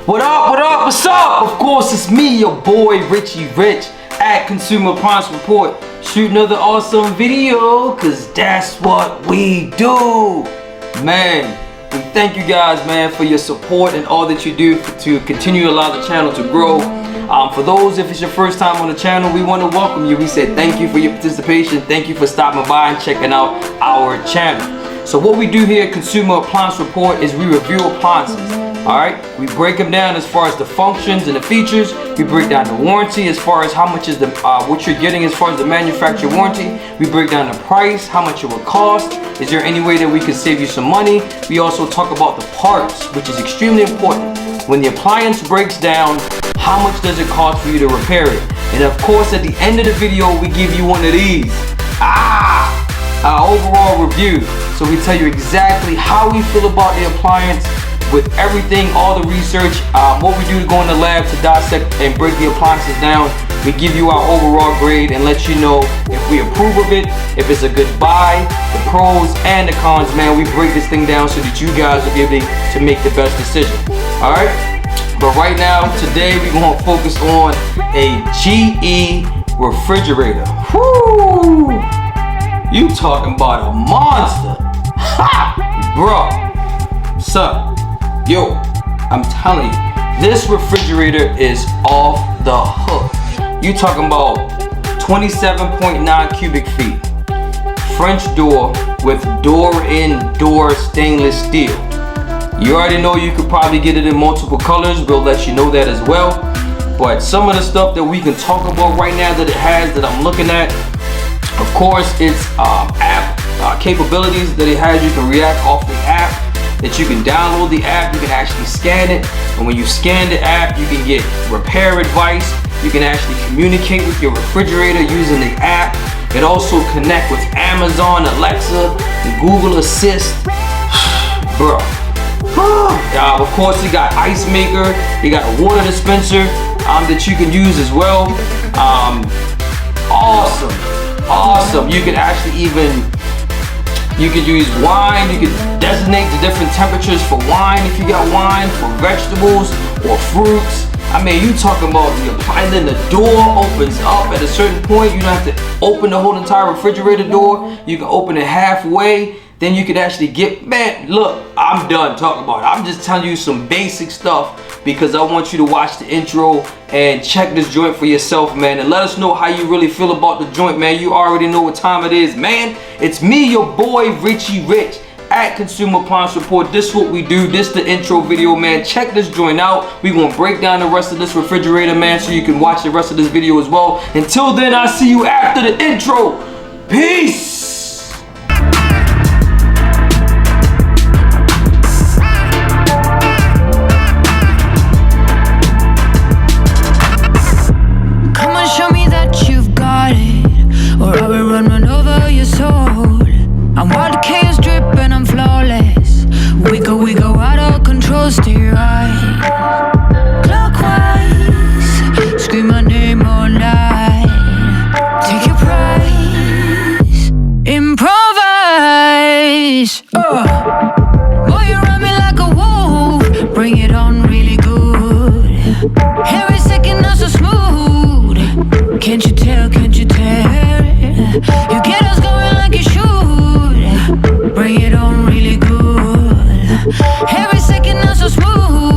What up, what up, what's up? Of course, it's me, your boy, Richie Rich, at Consumer Appliance Report. Shoot another awesome video, cause that's what we do. Man, we thank you guys, man, for your support and all that you do to continue to allow the channel to grow. For those, if it's your first time on the channel, we want to welcome you. We say thank you for your participation. Thank you for stopping by and checking out our channel. So what we do here at Consumer Appliance Report is we review appliances. Alright, we break them down as far as the functions and the features. We break down the warranty as far as how much is the what you're getting as far as the manufacturer warranty. We break down the price, how much it will cost. Is there any way that we can save you some money? We also talk about the parts, which is extremely important. When the appliance breaks down, how much does it cost for you to repair it? And of course, at the end of the video, we give you one of these. Our overall review. So we tell you exactly how we feel about the appliance, with everything, all the research, what we do to go in the lab to dissect and break the appliances down. We give you our overall grade and let you know if we approve of it, if it's a good buy, the pros and the cons. Man, we break this thing down so that you guys will be able to make the best decision. All right, but right now, today we're gonna focus on a GE refrigerator. Whoo! You talking about a monster? Ha! Bro, what's up? Yo, I'm telling you, this refrigerator is off the hook. You talking about 27.9 cubic feet, French door with door-in-door stainless steel. You already know you could probably get it in multiple colors. We'll let you know that as well. But some of the stuff that we can talk about right now that it has, that I'm looking at, of course, it's app capabilities that it has. You can react off the app. That you can download the app, you can actually scan it, and when you scan the app, you can get repair advice. You can actually communicate with your refrigerator using the app. It also connect with Amazon, Alexa, and Google Assist. Bro. Of course, you got ice maker, you got a water dispenser that you can use as well. Awesome. You can actually you could use wine. You could designate the different temperatures for wine if you got wine, for vegetables or fruits. I mean, you talking about the appliance, then the door opens up at a certain point. You don't have to open the whole entire refrigerator door. You can open it halfway. Then you can actually get, man, look, I'm done talking about it. I'm just telling you some basic stuff because I want you to watch the intro and check this joint for yourself, man, and let us know how you really feel about the joint, man. You already know what time it is, man. It's me, your boy, Richie Rich, at Consumer Appliance Report. This is what we do. This is the intro video, man. Check this joint out. We're gonna break down the rest of this refrigerator, man, so you can watch the rest of this video as well. Until then, I'll see you after the intro. Peace. Or I will run over your soul. I'm wild chaos drip and I'm flawless. We go out of control, stay right clockwise. Scream my name all night. Take your prize. Improvise. Boy, you run me like a wolf. Bring it on really good. Every second not so smooth. Can't you tell, can't you tell? You get us going like you should. Bring it on really good. Every second not so smooth.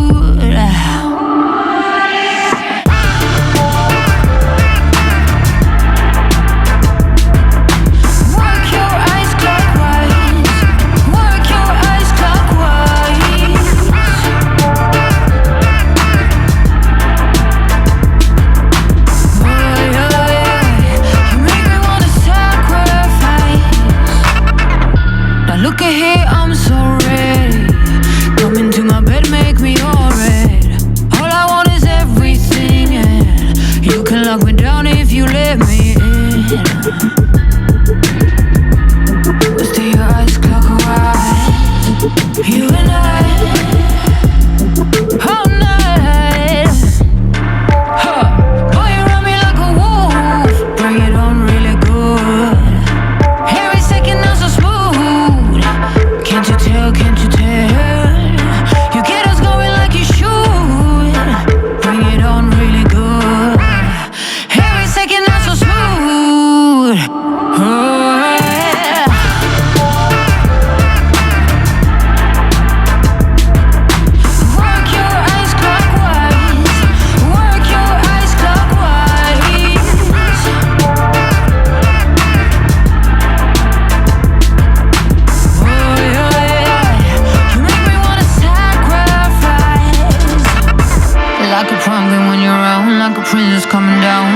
like a princess coming down.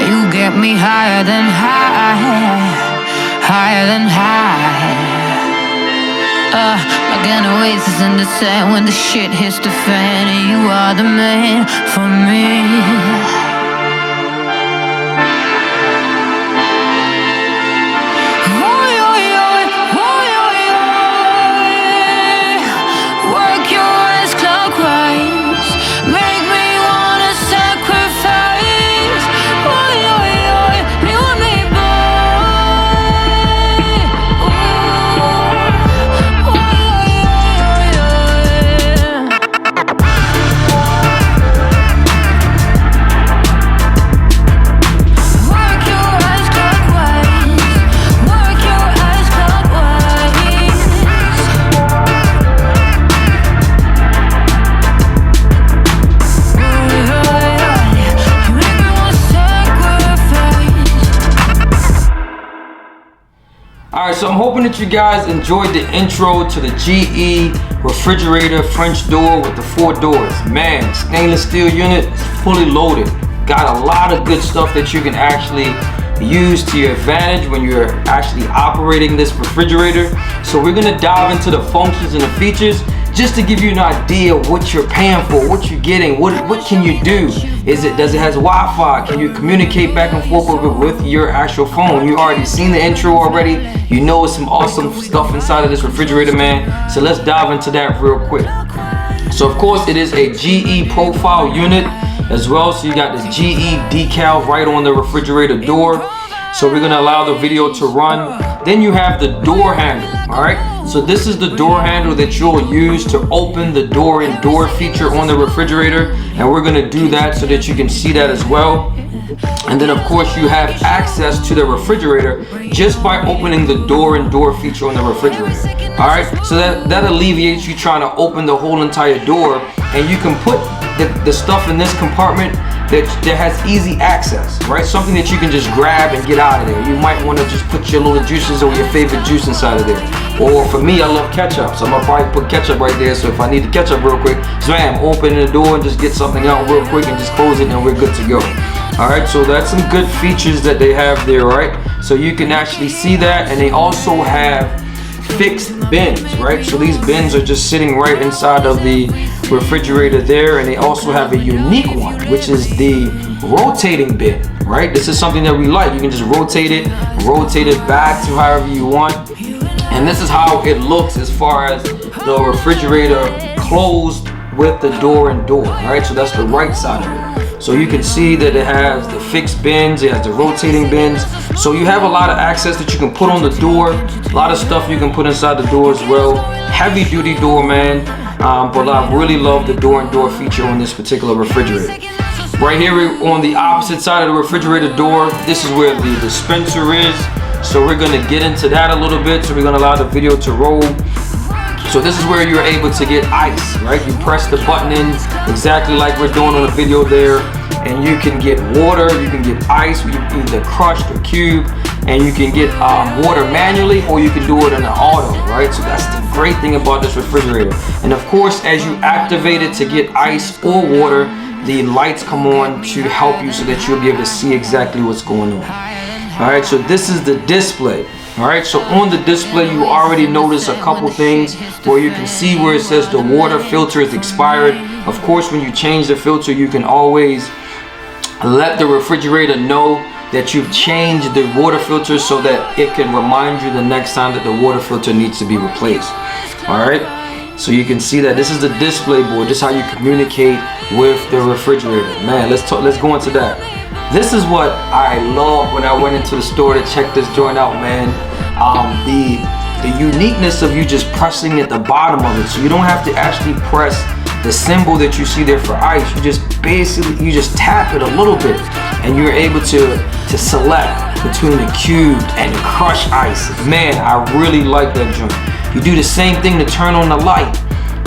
You get me higher than high, higher than high. Like an oasis in the sand when the shit hits the fan, and you are the man for me. Alright, so I'm hoping that you guys enjoyed the intro to the GE refrigerator French door with the 4 doors. Man, stainless steel unit is fully loaded. Got a lot of good stuff that you can actually use to your advantage when you're actually operating this refrigerator. So we're gonna dive into the functions and the features just to give you an idea of what you're paying for, what you're getting, what can you do? Does it has Wi-Fi? Can you communicate back and forth with your actual phone? You already seen the intro already. You know it's some awesome stuff inside of this refrigerator, man. So let's dive into that real quick. So of course it is a GE profile unit as well. So you got this GE decal right on the refrigerator door. So we're gonna allow the video to run. Then you have the door handle, all right? So this is the door handle that you'll use to open the door and door feature on the refrigerator. And we're gonna do that so that you can see that as well. And then of course you have access to the refrigerator just by opening the door and door feature on the refrigerator. All right, so that alleviates you trying to open the whole entire door, and you can put the stuff in this compartment that has easy access, right? Something that you can just grab and get out of there. You might want to just put your little juices or your favorite juice inside of there. Or for me, I love ketchup, so I'm gonna probably put ketchup right there. So if I need the ketchup real quick, bam, open the door and just get something out real quick and just close it and we're good to go. All right, so that's some good features that they have there, right? So you can actually see that, and they also have fixed bins, right? So these bins are just sitting right inside of the refrigerator there, and they also have a unique one, which is the rotating bin, right? This is something that we like. You can just rotate it back to however you want. And this is how it looks as far as the refrigerator closed with the door and door, right? So that's the right side of it. So you can see that it has the fixed bins, it has the rotating bins. So you have a lot of access that you can put on the door, a lot of stuff you can put inside the door as well. Heavy duty door, man. But I really love the door and door feature on this particular refrigerator. Right here on the opposite side of the refrigerator door, this is where the dispenser is. So we're gonna get into that a little bit. So we're gonna allow the video to roll. So this is where you're able to get ice, right? You press the button in exactly like we're doing on the video there, and you can get water, you can get ice, either crushed or cube, and you can get water manually, or you can do it in an auto, right? So that's the great thing about this refrigerator. And of course, as you activate it to get ice or water, the lights come on to help you so that you'll be able to see exactly what's going on. All right, so this is the display. All right, so on the display, you already notice a couple things where you can see where it says the water filter is expired. Of course, when you change the filter, you can always let the refrigerator know that you've changed the water filter so that it can remind you the next time that the water filter needs to be replaced. All right, so you can see that this is the display board. This is how you communicate with the refrigerator. Man, let's go into that. This is what I love when I went into the store to check this joint out, man. The uniqueness of you just pressing at the bottom of it, so you don't have to actually press the symbol that you see there for ice. You just tap it a little bit, and you're able to select between the cubed and the crushed ice. Man, I really like that joint. You do the same thing to turn on the light,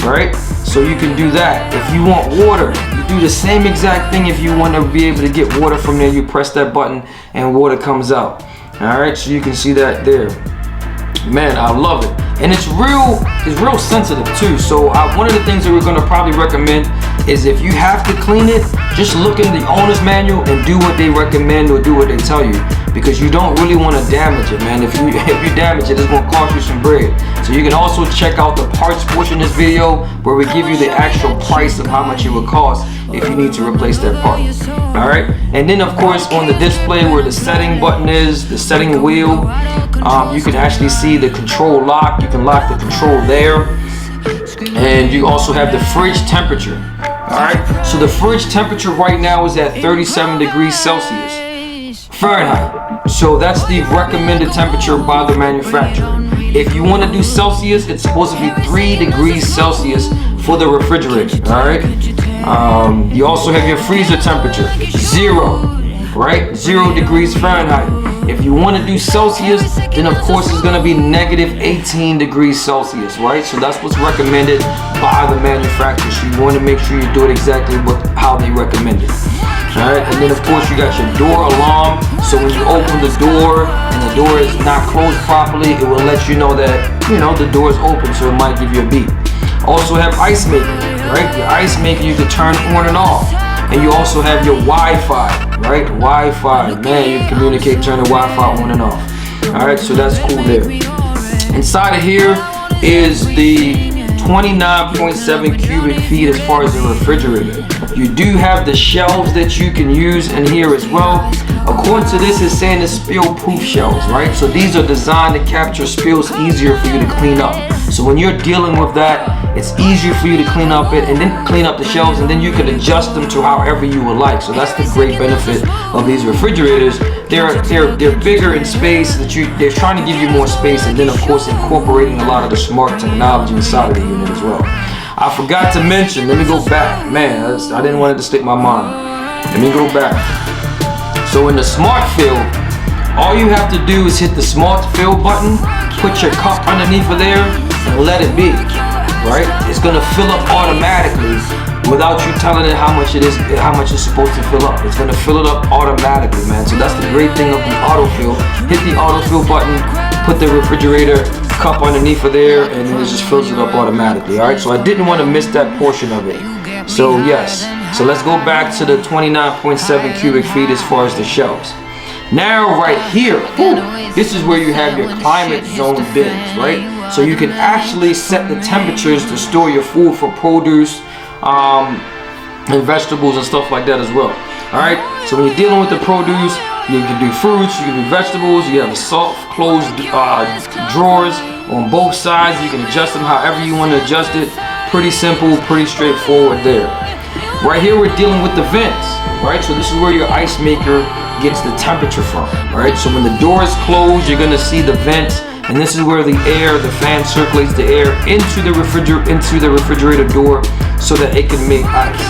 right? So you can do that. If you want water, you do the same exact thing. If you want to be able to get water from there, you press that button and water comes out. All right, so you can see that there. Man, I love it. And it's real sensitive too. So one of the things that we're gonna probably recommend is if you have to clean it, just look in the owner's manual and do what they recommend or do what they tell you, because you don't really want to damage it, man. If you damage it, it's going to cost you some bread. So you can also check out the parts portion of this video where we give you the actual price of how much it would cost if you need to replace that part. All right, and then of course on the display where the setting button is, the setting wheel, you can actually see the control lock. You can lock the control there, and you also have the fridge temperature. All right, so the fridge temperature right now is at 37 degrees Celsius Fahrenheit. So that's the recommended temperature by the manufacturer. If you want to do Celsius, it's supposed to be 3 degrees Celsius for the refrigerator. All right. You also have your freezer temperature, 0, right? 0 degrees Fahrenheit. If you want to do Celsius, then of course it's going to be negative 18 degrees Celsius, right? So that's what's recommended by the manufacturer. So you want to make sure you do it exactly how they recommend it. All right, and then of course you got your door alarm. So when you open the door and the door is not closed properly, it will let you know that, the door is open, so it might give you a beep. Also have ice maker, right? Your ice maker you can turn on and off. And you also have your Wi-Fi, right? Wi-Fi, man, you can communicate, turn the Wi-Fi on and off. All right, so that's cool there. Inside of here is the 29.7 cubic feet as far as the refrigerator. You do have the shelves that you can use in here as well. According to this, it's saying it's spill-proof shelves, right? So these are designed to capture spills easier for you to clean up. So when you're dealing with that, it's easier for you to clean up it and then clean up the shelves, and then you can adjust them to however you would like. So that's the great benefit of these refrigerators. They're bigger in space, they're trying to give you more space, and then of course incorporating a lot of the smart technology inside of the unit as well. I forgot to mention, let me go back, man, I didn't want it to slip my mind. Let me go back. So in the smart fill, all you have to do is hit the smart fill button, put your cup underneath of there, and let it be, right? It's gonna fill up automatically without you telling it how much it's supposed to fill up. It's gonna fill it up automatically, man. So that's the great thing of the autofill. Hit the autofill button, put the refrigerator cup underneath of there, and then it just fills it up automatically. All right, so I didn't want to miss that portion of it. So yes, so let's go back to the 29.7 cubic feet as far as the shelves. Now right here, this is where you have your climate zone bins, right? So you can actually set the temperatures to store your food for produce and vegetables and stuff like that as well. All right, so when you're dealing with the produce, you can do fruits, you can do vegetables, you have soft closed drawers on both sides. You can adjust them however you want to adjust it. Pretty simple, pretty straightforward there. Right here we're dealing with the vents, right? So this is where your ice maker gets the temperature from, right? So when the door is closed, you're gonna see the vents, and this is where the fan circulates the air into the refrigerator door so that it can make ice.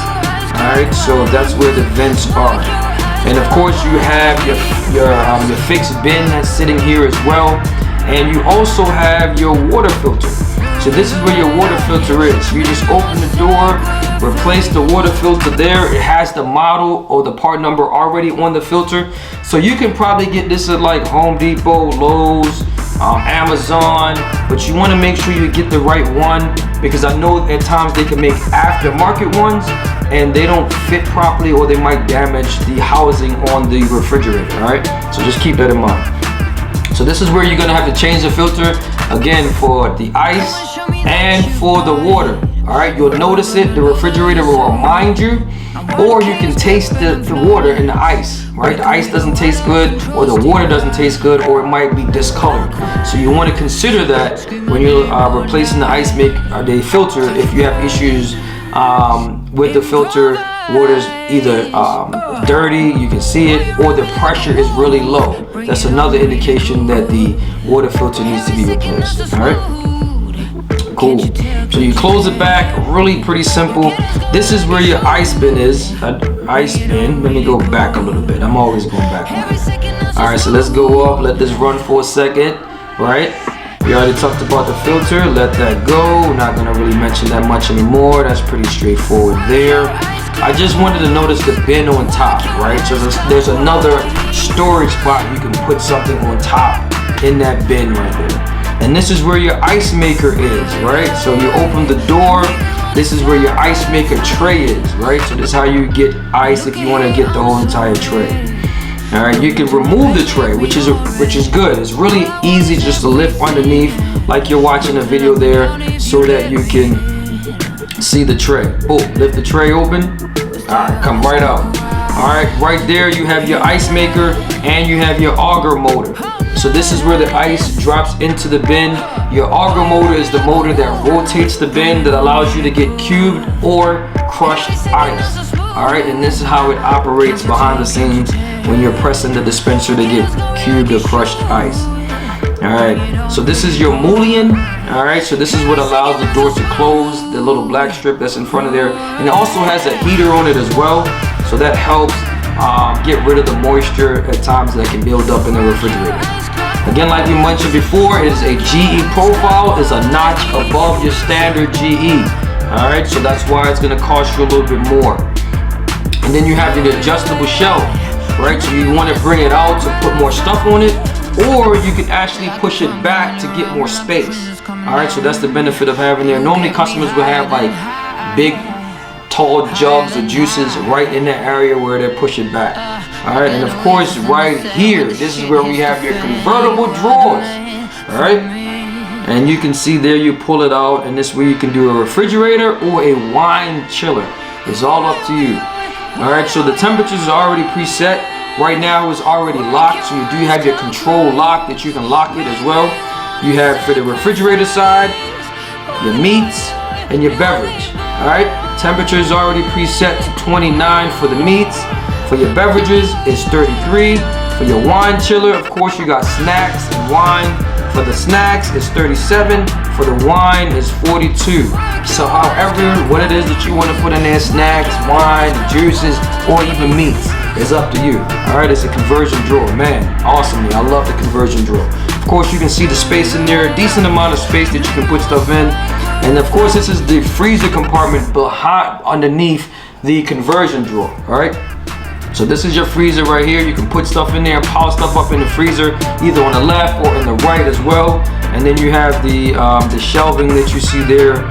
All right, so that's where the vents are. And of course you have your fixed bin that's sitting here as well, and you also have your water filter. So this is where your water filter is. You just open the door, replace the water filter there. It has the model or the part number already on the filter. So you can probably get this at like Home Depot, Lowe's, Amazon, but you want to make sure you get the right one, because I know at times they can make aftermarket ones and they don't fit properly, or they might damage the housing on the refrigerator. All right, so just keep that in mind. So this is where you're gonna have to change the filter again for the ice and for the water. All right, you'll notice it. The refrigerator will remind you, or you can taste the water in the ice, right? The ice doesn't taste good, or the water doesn't taste good, or it might be discolored. So you want to consider that when you're replacing the filter. If you have issues with the filter, water's either dirty, you can see it, or the pressure is really low. That's another indication that the water filter needs to be replaced. All right. Cool. So you close it back, really pretty simple. This is where your ice bin is. Ice bin. Let me go back a little bit. I'm always going back. All right, so let's go up. Let this run for a second. Right? We already talked about the filter. Let that go. We're not gonna really mention that much anymore. That's pretty straightforward there. I just wanted to notice the bin on top, right? So there's another storage spot you can put something on top in that bin right there. And this is where your ice maker is, right? So you open the door, this is where your ice maker tray is, right? So this is how you get ice if you want to get the whole entire tray. All right, you can remove the tray, which is good. It's really easy just to lift underneath, like you're watching a video there, so that you can see the tray. Boom, lift the tray open. All right, come right out. All right, right there you have your ice maker and you have your auger motor. So this is where the ice drops into the bin. Your auger motor is the motor that rotates the bin that allows you to get cubed or crushed ice. All right, and this is how it operates behind the scenes when you're pressing the dispenser to get cubed or crushed ice. All right, so this is your mullion. All right, so this is what allows the door to close, the little black strip that's in front of there. And it also has a heater on it as well. So that helps get rid of the moisture at times that can build up in the refrigerator. Again, like we mentioned before, it is a GE profile. It's a notch above your standard GE. All right, so that's why it's gonna cost you a little bit more. And then you have the adjustable shelf, right? So you want to bring it out to put more stuff on it, or you can actually push it back to get more space. All right, so that's the benefit of having there. Normally customers will have like big, tall jugs of juices right in that area where they push it back. All right, and of course right here, this is where we have your convertible drawers. All right, and you can see there you pull it out, and this way you can do a refrigerator or a wine chiller. It's all up to you. All right, so the temperatures are already preset. Right now it's already locked, so you do have your control lock that you can lock it as well. You have for the refrigerator side, your meats and your beverage. All right, temperature is already preset to 29 for the meats. For your beverages, it's 33. For your wine chiller, of course, you got snacks and wine. For the snacks, it's 37. For the wine, it's 42. So however, what it is that you want to put in there, snacks, wine, juices, or even meats, is up to you. All right, it's a conversion drawer. Man, awesomely, I love the conversion drawer. Of course, you can see the space in there, a decent amount of space that you can put stuff in. And of course, this is the freezer compartment behind, underneath the conversion drawer. All right. So this is your freezer right here. You can put stuff in there, pile stuff up in the freezer, either on the left or in the right as well. And then you have the shelving that you see there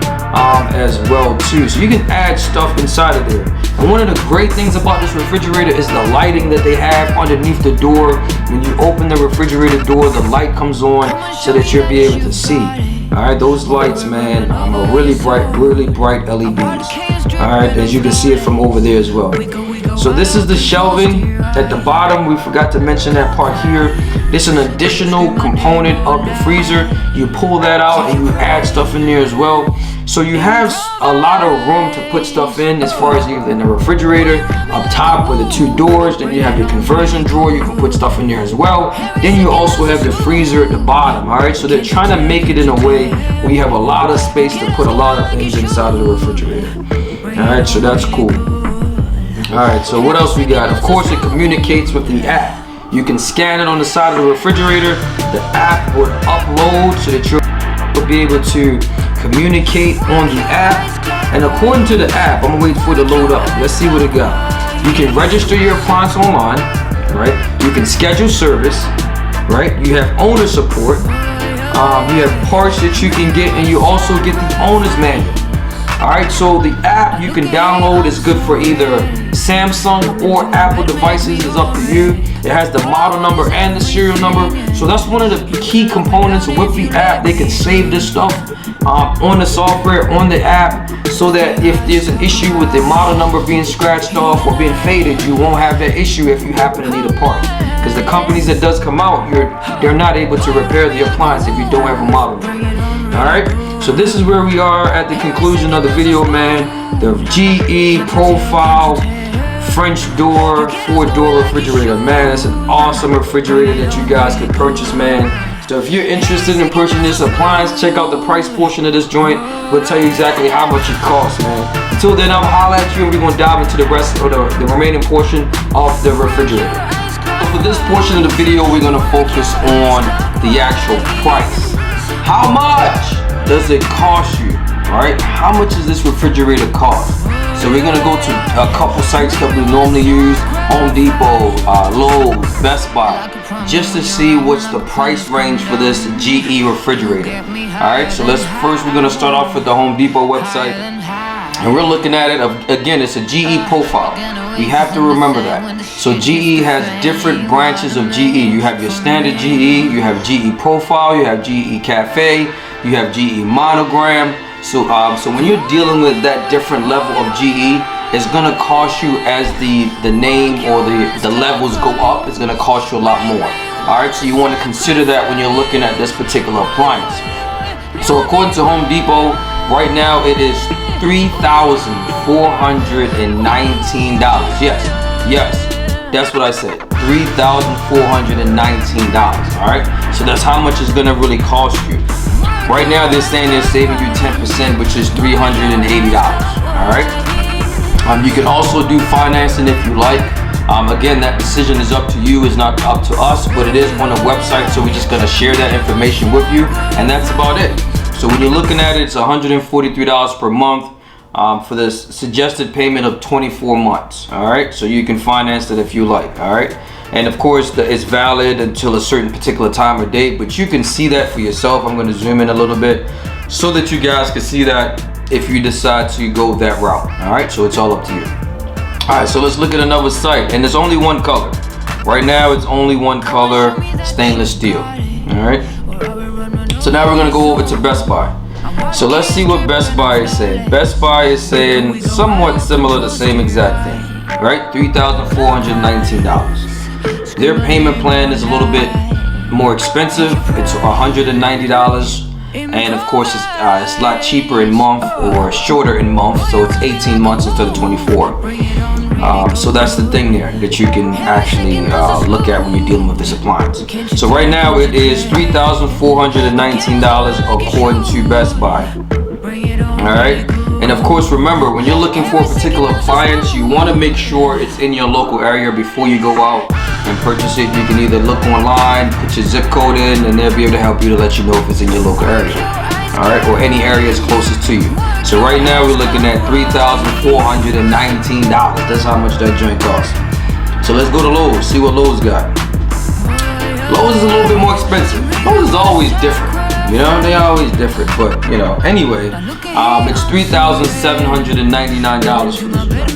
as well too. So you can add stuff inside of there. And one of the great things about this refrigerator is the lighting that they have underneath the door. When you open the refrigerator door, the light comes on so that you'll be able to see. All right, those lights, man, are really bright LEDs. All right, as you can see it from over there as well. So this is the shelving at the bottom. We forgot to mention that part here. This is an additional component of the freezer. You pull that out and you add stuff in there as well. So you have a lot of room to put stuff in, as far as either in the refrigerator up top with the two doors. Then you have your conversion drawer. You can put stuff in there as well. Then you also have the freezer at the bottom. All right, so they're trying to make it in a way where you have a lot of space to put a lot of things inside of the refrigerator. All right, so that's cool. All right, so what else we got? Of course, it communicates with the app. You can scan it on the side of the refrigerator. The app would upload so that you'll be able to communicate on the app. And according to the app, I'm gonna wait for it to load up. Let's see what it got. You can register your appliance online, right? You can schedule service, right? You have owner support. You have parts that you can get, and you also get the owner's manual. All right, so the app you can download is good for either Samsung or Apple devices. It's up to you. It has the model number and the serial number. So that's one of the key components with the app. They can save this stuff on the software, on the app, so that if there's an issue with the model number being scratched off or being faded, you won't have that issue if you happen to need a part. Because the companies that does come out, they're not able to repair the appliance if you don't have a model number. All right, so this is where we are at the conclusion of the video, man. The GE Profile French door 4-door refrigerator. Man, it's an awesome refrigerator that you guys could purchase, man. So if you're interested in purchasing this appliance, check out the price portion of this joint. We'll tell you exactly how much it costs, man. Until then, I'm gonna holler at you and we're gonna dive into the rest of the remaining portion of the refrigerator. So for this portion of the video, we're gonna focus on the actual price. How much does it cost you? All right, how much does this refrigerator cost? So we're gonna go to a couple sites that we normally use: Home Depot, Lowe's, Best Buy, just to see what's the price range for this GE refrigerator. All right, so we're gonna start off with the Home Depot website. And we're looking at it, again, it's a GE profile. We have to remember that. So GE has different branches of GE. You have your standard GE, you have GE profile, you have GE cafe, you have GE monogram. So when you're dealing with that different level of GE, it's gonna cost you, as the name or the levels go up, it's gonna cost you a lot more. Alright, so you want to consider that when you're looking at this particular appliance. So according to Home Depot, right now it is $3,419. Yes, that's what I said. $3,419. Alright, so that's how much it's gonna really cost you. Right now they're saying they're saving you 10%, which is $380. Alright. You can also do financing if you like. Again, that decision is up to you, it's not up to us, but it is on a website, so we're just gonna share that information with you, and that's about it. So when you're looking at it, it's $143 per month for this suggested payment of 24 months. All right, so you can finance it if you like. All right, and of course it's valid until a certain particular time or date, but you can see that for yourself. I'm going to zoom in a little bit so that you guys can see that if you decide to go that route. All right, so it's all up to you. All right, so let's look at another site, and there's only one color. Right now it's only one color, stainless steel. All right, so now we're going to go over to Best Buy. So let's see what Best Buy is saying. Best Buy is saying somewhat similar, the same exact thing, right? $3,419. Their payment plan is a little bit more expensive. It's $190, and of course it's a lot cheaper in month, or shorter in month, so it's 18 months instead of 24. So that's the thing there that you can actually look at when you're dealing with this appliance. So right now it is $3,419 according to Best Buy. Alright, and of course remember, when you're looking for a particular appliance, you want to make sure it's in your local area before you go out and purchase it. You can either look online, put your zip code in, and they'll be able to help you to let you know if it's in your local area. Alright, or any areas closest to you. So right now we're looking at $3,419. That's how much that joint costs. So let's go to Lowe's, see what Lowe's got. Lowe's is a little bit more expensive. Lowe's is always different. You know, they're always different, but you know, anyway, it's $3,799 for this joint.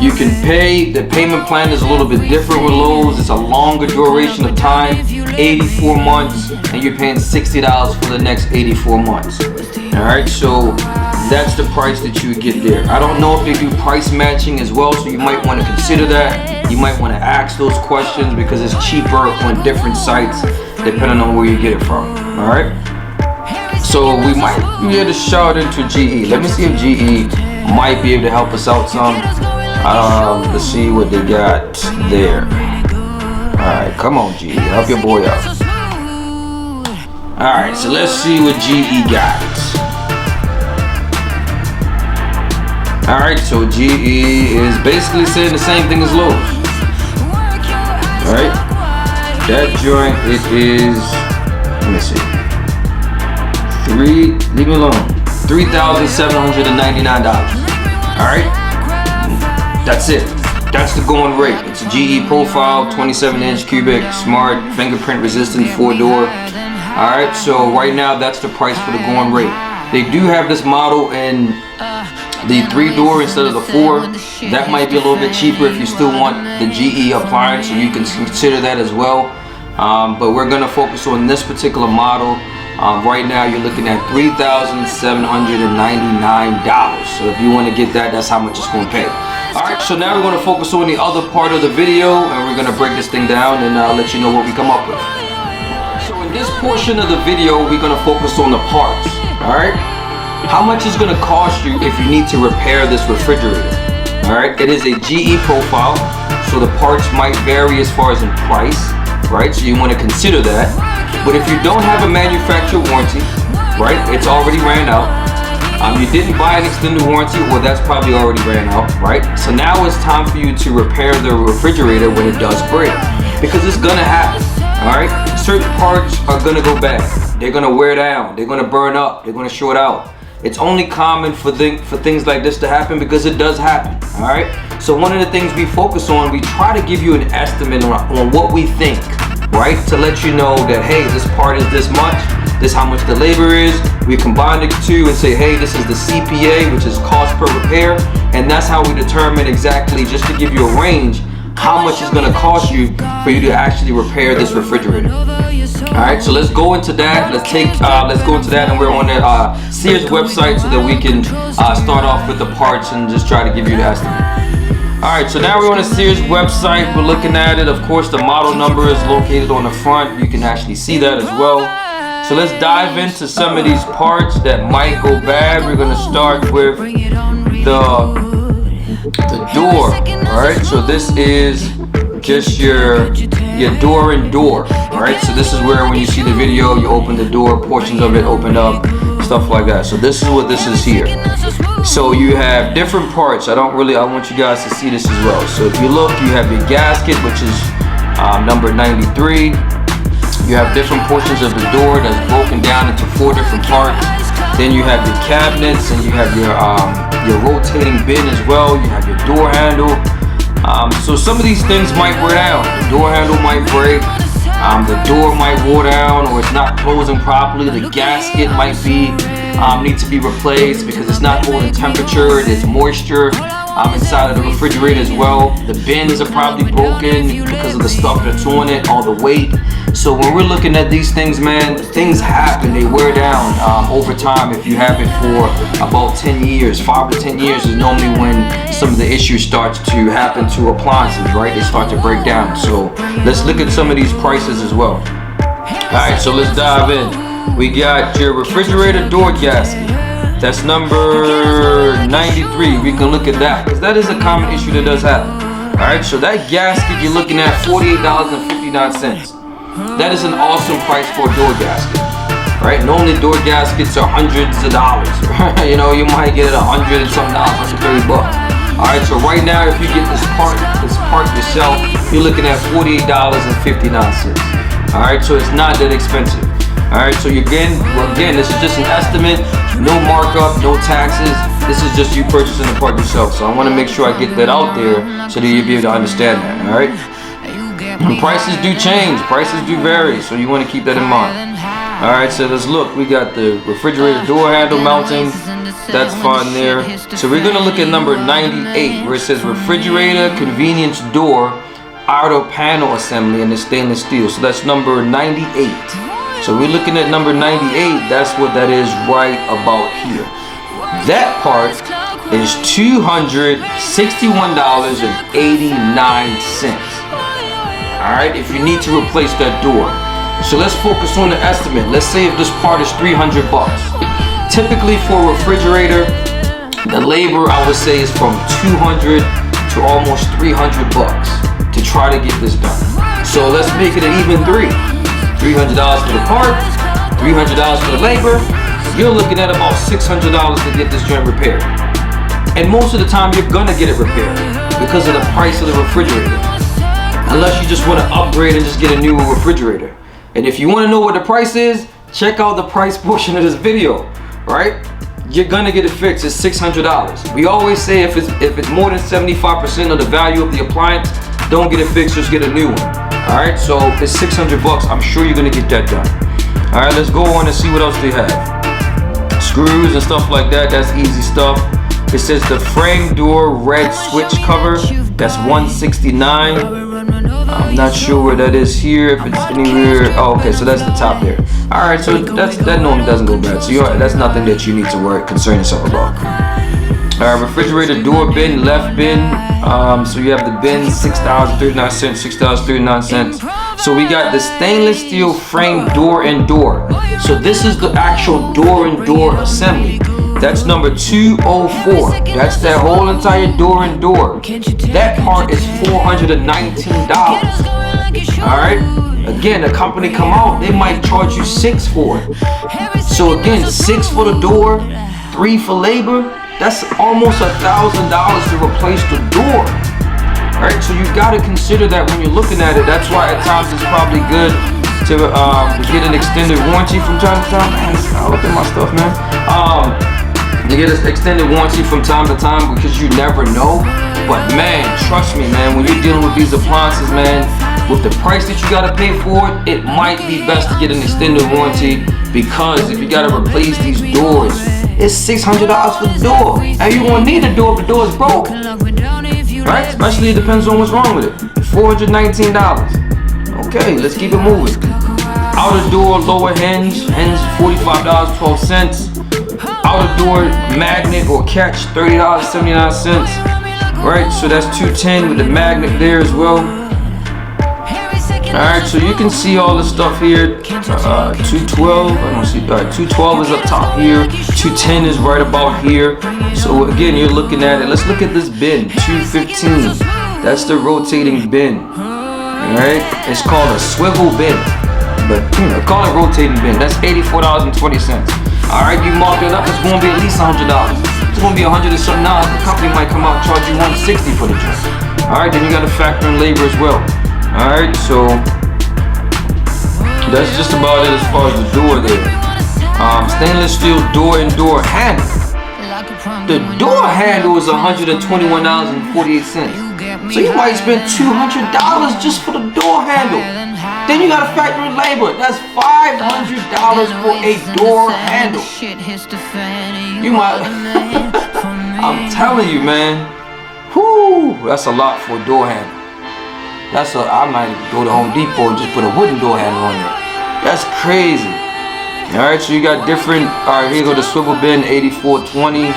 You can pay, the payment plan is a little bit different with Lowe's. It's a longer duration of time, 84 months, and you're paying $60 for the next 84 months. Alright, so that's the price that you would get there. I don't know if they do price matching as well, so you might want to consider that. You might want to ask those questions because it's cheaper on different sites depending on where you get it from. Alright, so we might be able to shout into GE. Let me see if GE might be able to help us out some. Let's see what they got there. Alright, come on GE, help your boy out. Alright, so let's see what GE got. Alright, so GE is basically saying the same thing as Lowe's. Alright, that joint, it is, let me see, leave me alone, $3,799. Alright, that's it. That's the going rate. It's a GE profile, 27-inch cubic, smart, fingerprint resistant, 4-door. Alright, so right now that's the price for the going rate. They do have this model in the 3-door instead of the 4. That might be a little bit cheaper if you still want the GE appliance, so you can consider that as well. But we're going to focus on this particular model. Right now you're looking at $3,799. So if you want to get that, that's how much it's going to pay. Alright, so now we're going to focus on the other part of the video, and we're going to break this thing down and let you know what we come up with. So in this portion of the video, we're going to focus on the parts. Alright, how much is going to cost you if you need to repair this refrigerator? Alright, it is a GE profile, so the parts might vary as far as in price, right? So you want to consider that. But if you don't have a manufacturer warranty, right, it's already ran out. You didn't buy an extended warranty, well, that's probably already ran out, right? So now it's time for you to repair the refrigerator when it does break, because it's gonna happen. Alright, certain parts are gonna go bad. They're gonna wear down, they're gonna burn up, they're gonna short out. It's only common for things like this to happen because it does happen. Alright, so one of the things we focus on, we try to give you an estimate on what we think right? To let you know that, hey, this part is this much, this is how much the labor is. We combine the two and say, hey, this is the CPA, which is cost per repair. And that's how we determine exactly, just to give you a range, how much it's gonna cost you for you to actually repair this refrigerator. All right, so let's go into that. Let's go into that, and we're on the Sears website so that we can start off with the parts and just try to give you the estimate. All right, so now we're on the Sears website. We're looking at it. Of course, the model number is located on the front. You can actually see that as well. So let's dive into some of these parts that might go bad. We're gonna start with the door. All right, so this is just your door and door. All right, so this is where when you see the video, you open the door, portions of it open up, stuff like that. So this is what this is here. So you have different parts. I want you guys to see this as well. So if you look, you have your gasket, which is number 93. You have different portions of the door that's broken down into 4 different parts. Then you have your cabinets, and you have your rotating bin as well. You have your door handle. So some of these things might wear down. The door handle might break. The door might wear down, or it's not closing properly. The gasket might need to be replaced because it's not holding temperature. There's moisture inside of the refrigerator as well. The bins are probably broken because of the stuff that's on it, all the weight. So when we're looking at these things, man, things happen. They wear down over time. If you have it for about 10 years, 5 to 10 years is normally when some of the issues starts to happen to appliances, right? They start to break down. So let's look at some of these prices as well. All right, so let's dive in. We got your refrigerator door gasket. That's number 93. We can look at that because that is a common issue that does happen. All right, so that gasket you're looking at $48.59. That is an awesome price for a door gasket, right? Normally door gaskets are hundreds of dollars. You know, you might get it $100 and something, $130. All right, so right now, if you get this part yourself, you're looking at $48.59. All right, so it's not that expensive. All right, so again, this is just an estimate, no markup, no taxes. This is just you purchasing the part yourself. So I want to make sure I get that out there so that you'll be able to understand that. All right. And prices do change, prices do vary, so you want to keep that in mind. All right, so let's look. We got the refrigerator door handle mounting. That's fine there. So we're going to look at number 98, where it says refrigerator convenience door outer panel assembly in the stainless steel. So that's number 98. So we're looking at number 98. That's what that is right about here. That part is $261.89. Alright, if you need to replace that door. So let's focus on the estimate. Let's say if this part is $300. Typically for a refrigerator, the labor I would say is from $200 to almost $300 to try to get this done. So let's make it an even $300 for the part, $300 for the labor. You're looking at about $600 to get this joint repaired. And most of the time you're gonna get it repaired because of the price of the refrigerator. Unless you just want to upgrade and just get a new refrigerator. And if you want to know what the price is, check out the price portion of this video, right? You're gonna get it fixed. It's $600. We always say if it's more than 75% of the value of the appliance, don't get it fixed, just get a new one. All right, so if it's $600, I'm sure you're gonna get that done. All right, let's go on and see what else they have. Screws and stuff like that, that's easy stuff. It says the frame door red switch cover, that's $169. I'm not sure where that is here, if it's anywhere. Oh, okay, so that's the top there. All right, so that normally doesn't go bad. So that's nothing that you need to concern yourself about. All right, refrigerator door bin, left bin. So you have the bin, $6.39, $6.39. So we got the stainless steel frame door and door. So this is the actual door and door assembly. That's number 204. That's that whole entire door and door. That part is $419. All right. Again, the company come out, they might charge you $6 for it. So again, $6 for the door, $3 for labor. That's almost $1,000 to replace the door. All right. So you got to consider that when you're looking at it. That's why at times it's probably good to get an extended warranty from time to time. Man, I look at my stuff, man. You get an extended warranty from time to time because you never know. But man, trust me, man, when you're dealing with these appliances, man, with the price that you gotta pay for it, it might be best to get an extended warranty, because if you gotta replace these doors, it's $600 for the door. And you gonna need a door if the door is broke, right? Especially it depends on what's wrong with it. $419. Okay, let's keep it moving. Outer door lower hinge, $45.12. Outer door magnet or catch, $30.79. Right, so that's $210 with the magnet there as well. Alright, so you can see all the stuff here. 212, I don't see. 212 is up top here. 210 is right about here. So again, you're looking at it. Let's look at this bin. 215. That's the rotating bin. Alright, it's called a swivel bin, but call it rotating bin. That's $84.20. Alright, you mark it up. It's going to be at least $100. It's going to be $100 and something. The company might come out and charge you $160 for the job. Alright, then you got to factor in labor as well. Alright, so that's just about it as far as the door there. Stainless steel door and door handle. The door handle is $121.48. So you might spend $200 just for the door handle. Then you gotta factor in labor. That's $500 for a door handle. You might. I'm telling you, man. Whoo, that's a lot for a door handle. I might go to Home Depot and just put a wooden door handle on there. That's crazy. Alright, so you got different. Alright, here you go, the swivel bin, $84.20.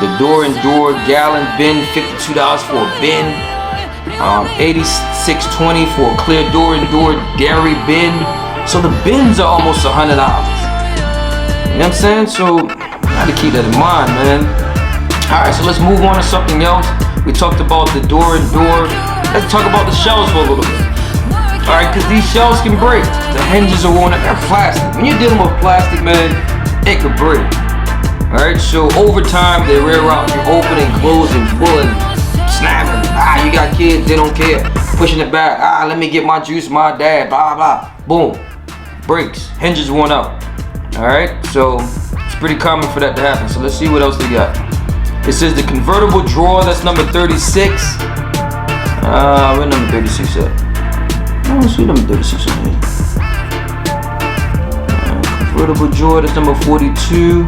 The door and door gallon bin, $52 for a bin. $86.20 for a clear door and door dairy bin. So the bins are almost $100. You know what I'm saying? So I had to keep that in mind, man. Alright, so let's move on to something else. We talked about the door and door. Let's talk about the shells for a little bit. Alright, because these shells can break. The hinges are worn out. They're plastic. When you're dealing with plastic, man, it could break. Alright, so over time, they wear out. You're opening, closing, pulling, snapping. You got kids, they don't care. Pushing it back. Let me get my juice, my dad, blah, blah. Boom. Breaks. Hinges worn out. Alright, so it's pretty common for that to happen. So let's see what else they got. It says the convertible drawer, that's number 36. Where number 36 at? I don't see number 36 on here. Convertible drawer, that's number 42.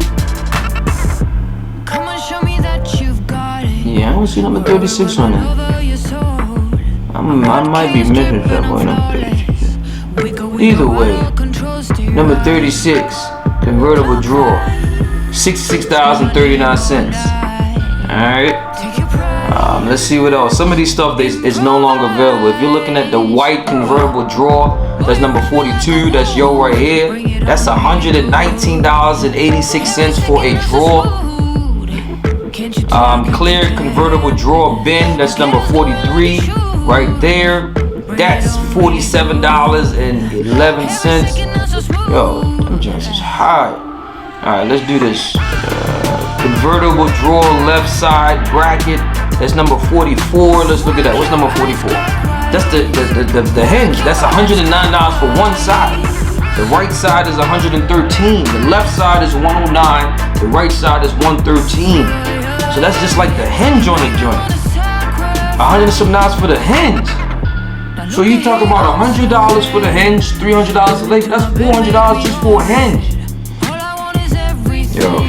Yeah, I don't see number 36 on it. I might be missing that one on page. Either way, number 36, convertible drawer, $66.39. Alright. Let's see what else. Some of these stuff is no longer available. If you're looking at the white convertible drawer, that's number 42. That's yo right here. That's $119.86 for a drawer. Clear convertible drawer bin, that's number 43 right there. That's $47.11. Yo, them joints is high. Alright, let's do this. Convertible drawer left side bracket, that's number 44. Let's look at that. What's number 44? That's the hinge. That's $109 for one side. The right side is $113. The left side is $109. The right side is $113. So that's just like the hinge on the joint. $100 and some dollars for the hinge. So you talk about $100 for the hinge, $300 for labor. That's $400 just for a hinge. Yo.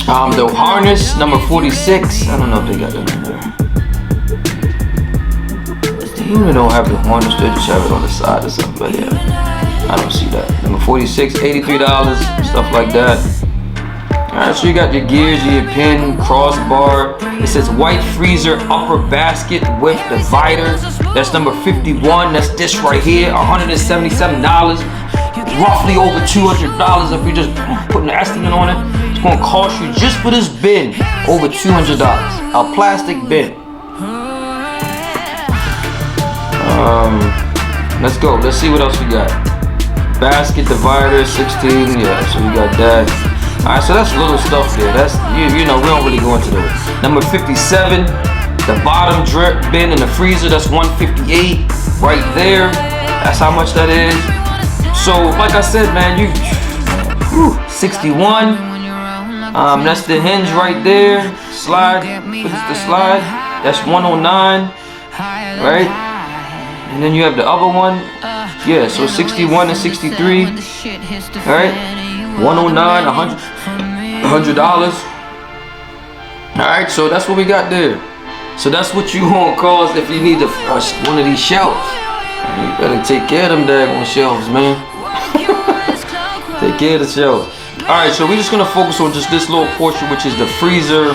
The harness, number 46. I don't know if they got that in there. They even don't have the harness, they just have it on the side or something, but yeah, I don't see that. Number 46, $83, stuff like that. Alright, so you got your gears, your pin, crossbar. It says white freezer upper basket with divider. That's number 51. That's this right here, $177. Roughly over $200 if you're just putting an estimate on it. It's gonna cost you just for this bin over $200. A plastic bin. Let's go. Let's see what else we got. Basket divider 16. Yeah, so we got that. Alright, so that's little stuff there. That's you know, we don't really go into those. Number 57, the bottom drip bin in the freezer, that's $158 right there. That's how much that is. So like I said, man, 61. That's the hinge right there. Slide. What's the slide? That's $109. Right? And then you have the other one. Yeah, so 61 and 63. Alright. 109, $100. Alright, so that's what we got there. So that's what you gonna cause if you need one of these shelves. You better take care of them daggone shelves, man. Take care of the shelves. Alright, so we're just gonna focus on just this little portion, which is the freezer.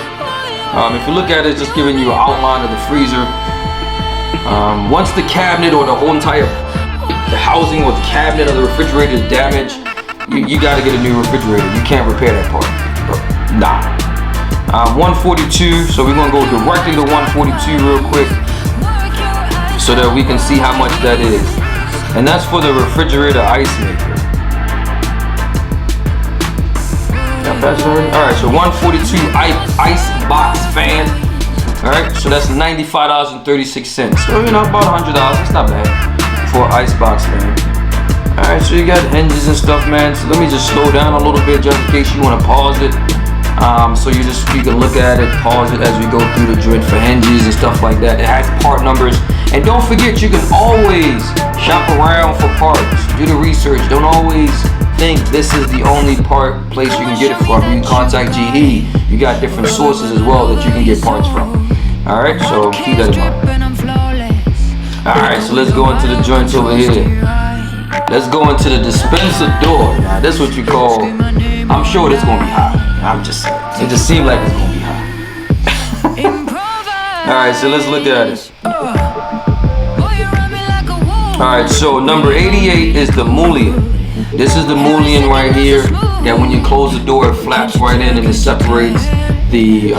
If you look at it, it's just giving you an outline of the freezer. Once the cabinet or the whole entire housing or the cabinet of the refrigerator is damaged, you gotta get a new refrigerator. You can't repair that part. Nah. 142, so we're gonna go directly to 142 real quick so that we can see how much that is. And that's for the refrigerator ice maker. Alright, so 142 ice box fan. Alright, so that's $95.36. So you know, about $100. That's not bad for an ice box fan. Alright, so you got hinges and stuff, man. So let me just slow down a little bit just in case you want to pause it. So you can look at it, pause it as we go through the joint for hinges and stuff like that. It has part numbers. And don't forget, you can always shop around for parts. Do the research. Don't always think this is the only place you can get it from. You can contact GE. You got different sources as well that you can get parts from. Alright, so keep that in mind. Alright, so let's go into the joints over here. Let's go into the dispenser door. Now, this is what you call, I'm sure this is going to be high. I'm just saying. It just seems like it's going to be high. Alright, so let's look at it. Alright, so number 88 is the mullion. This is the mullion right here, that when you close the door, it flaps right in and it separates the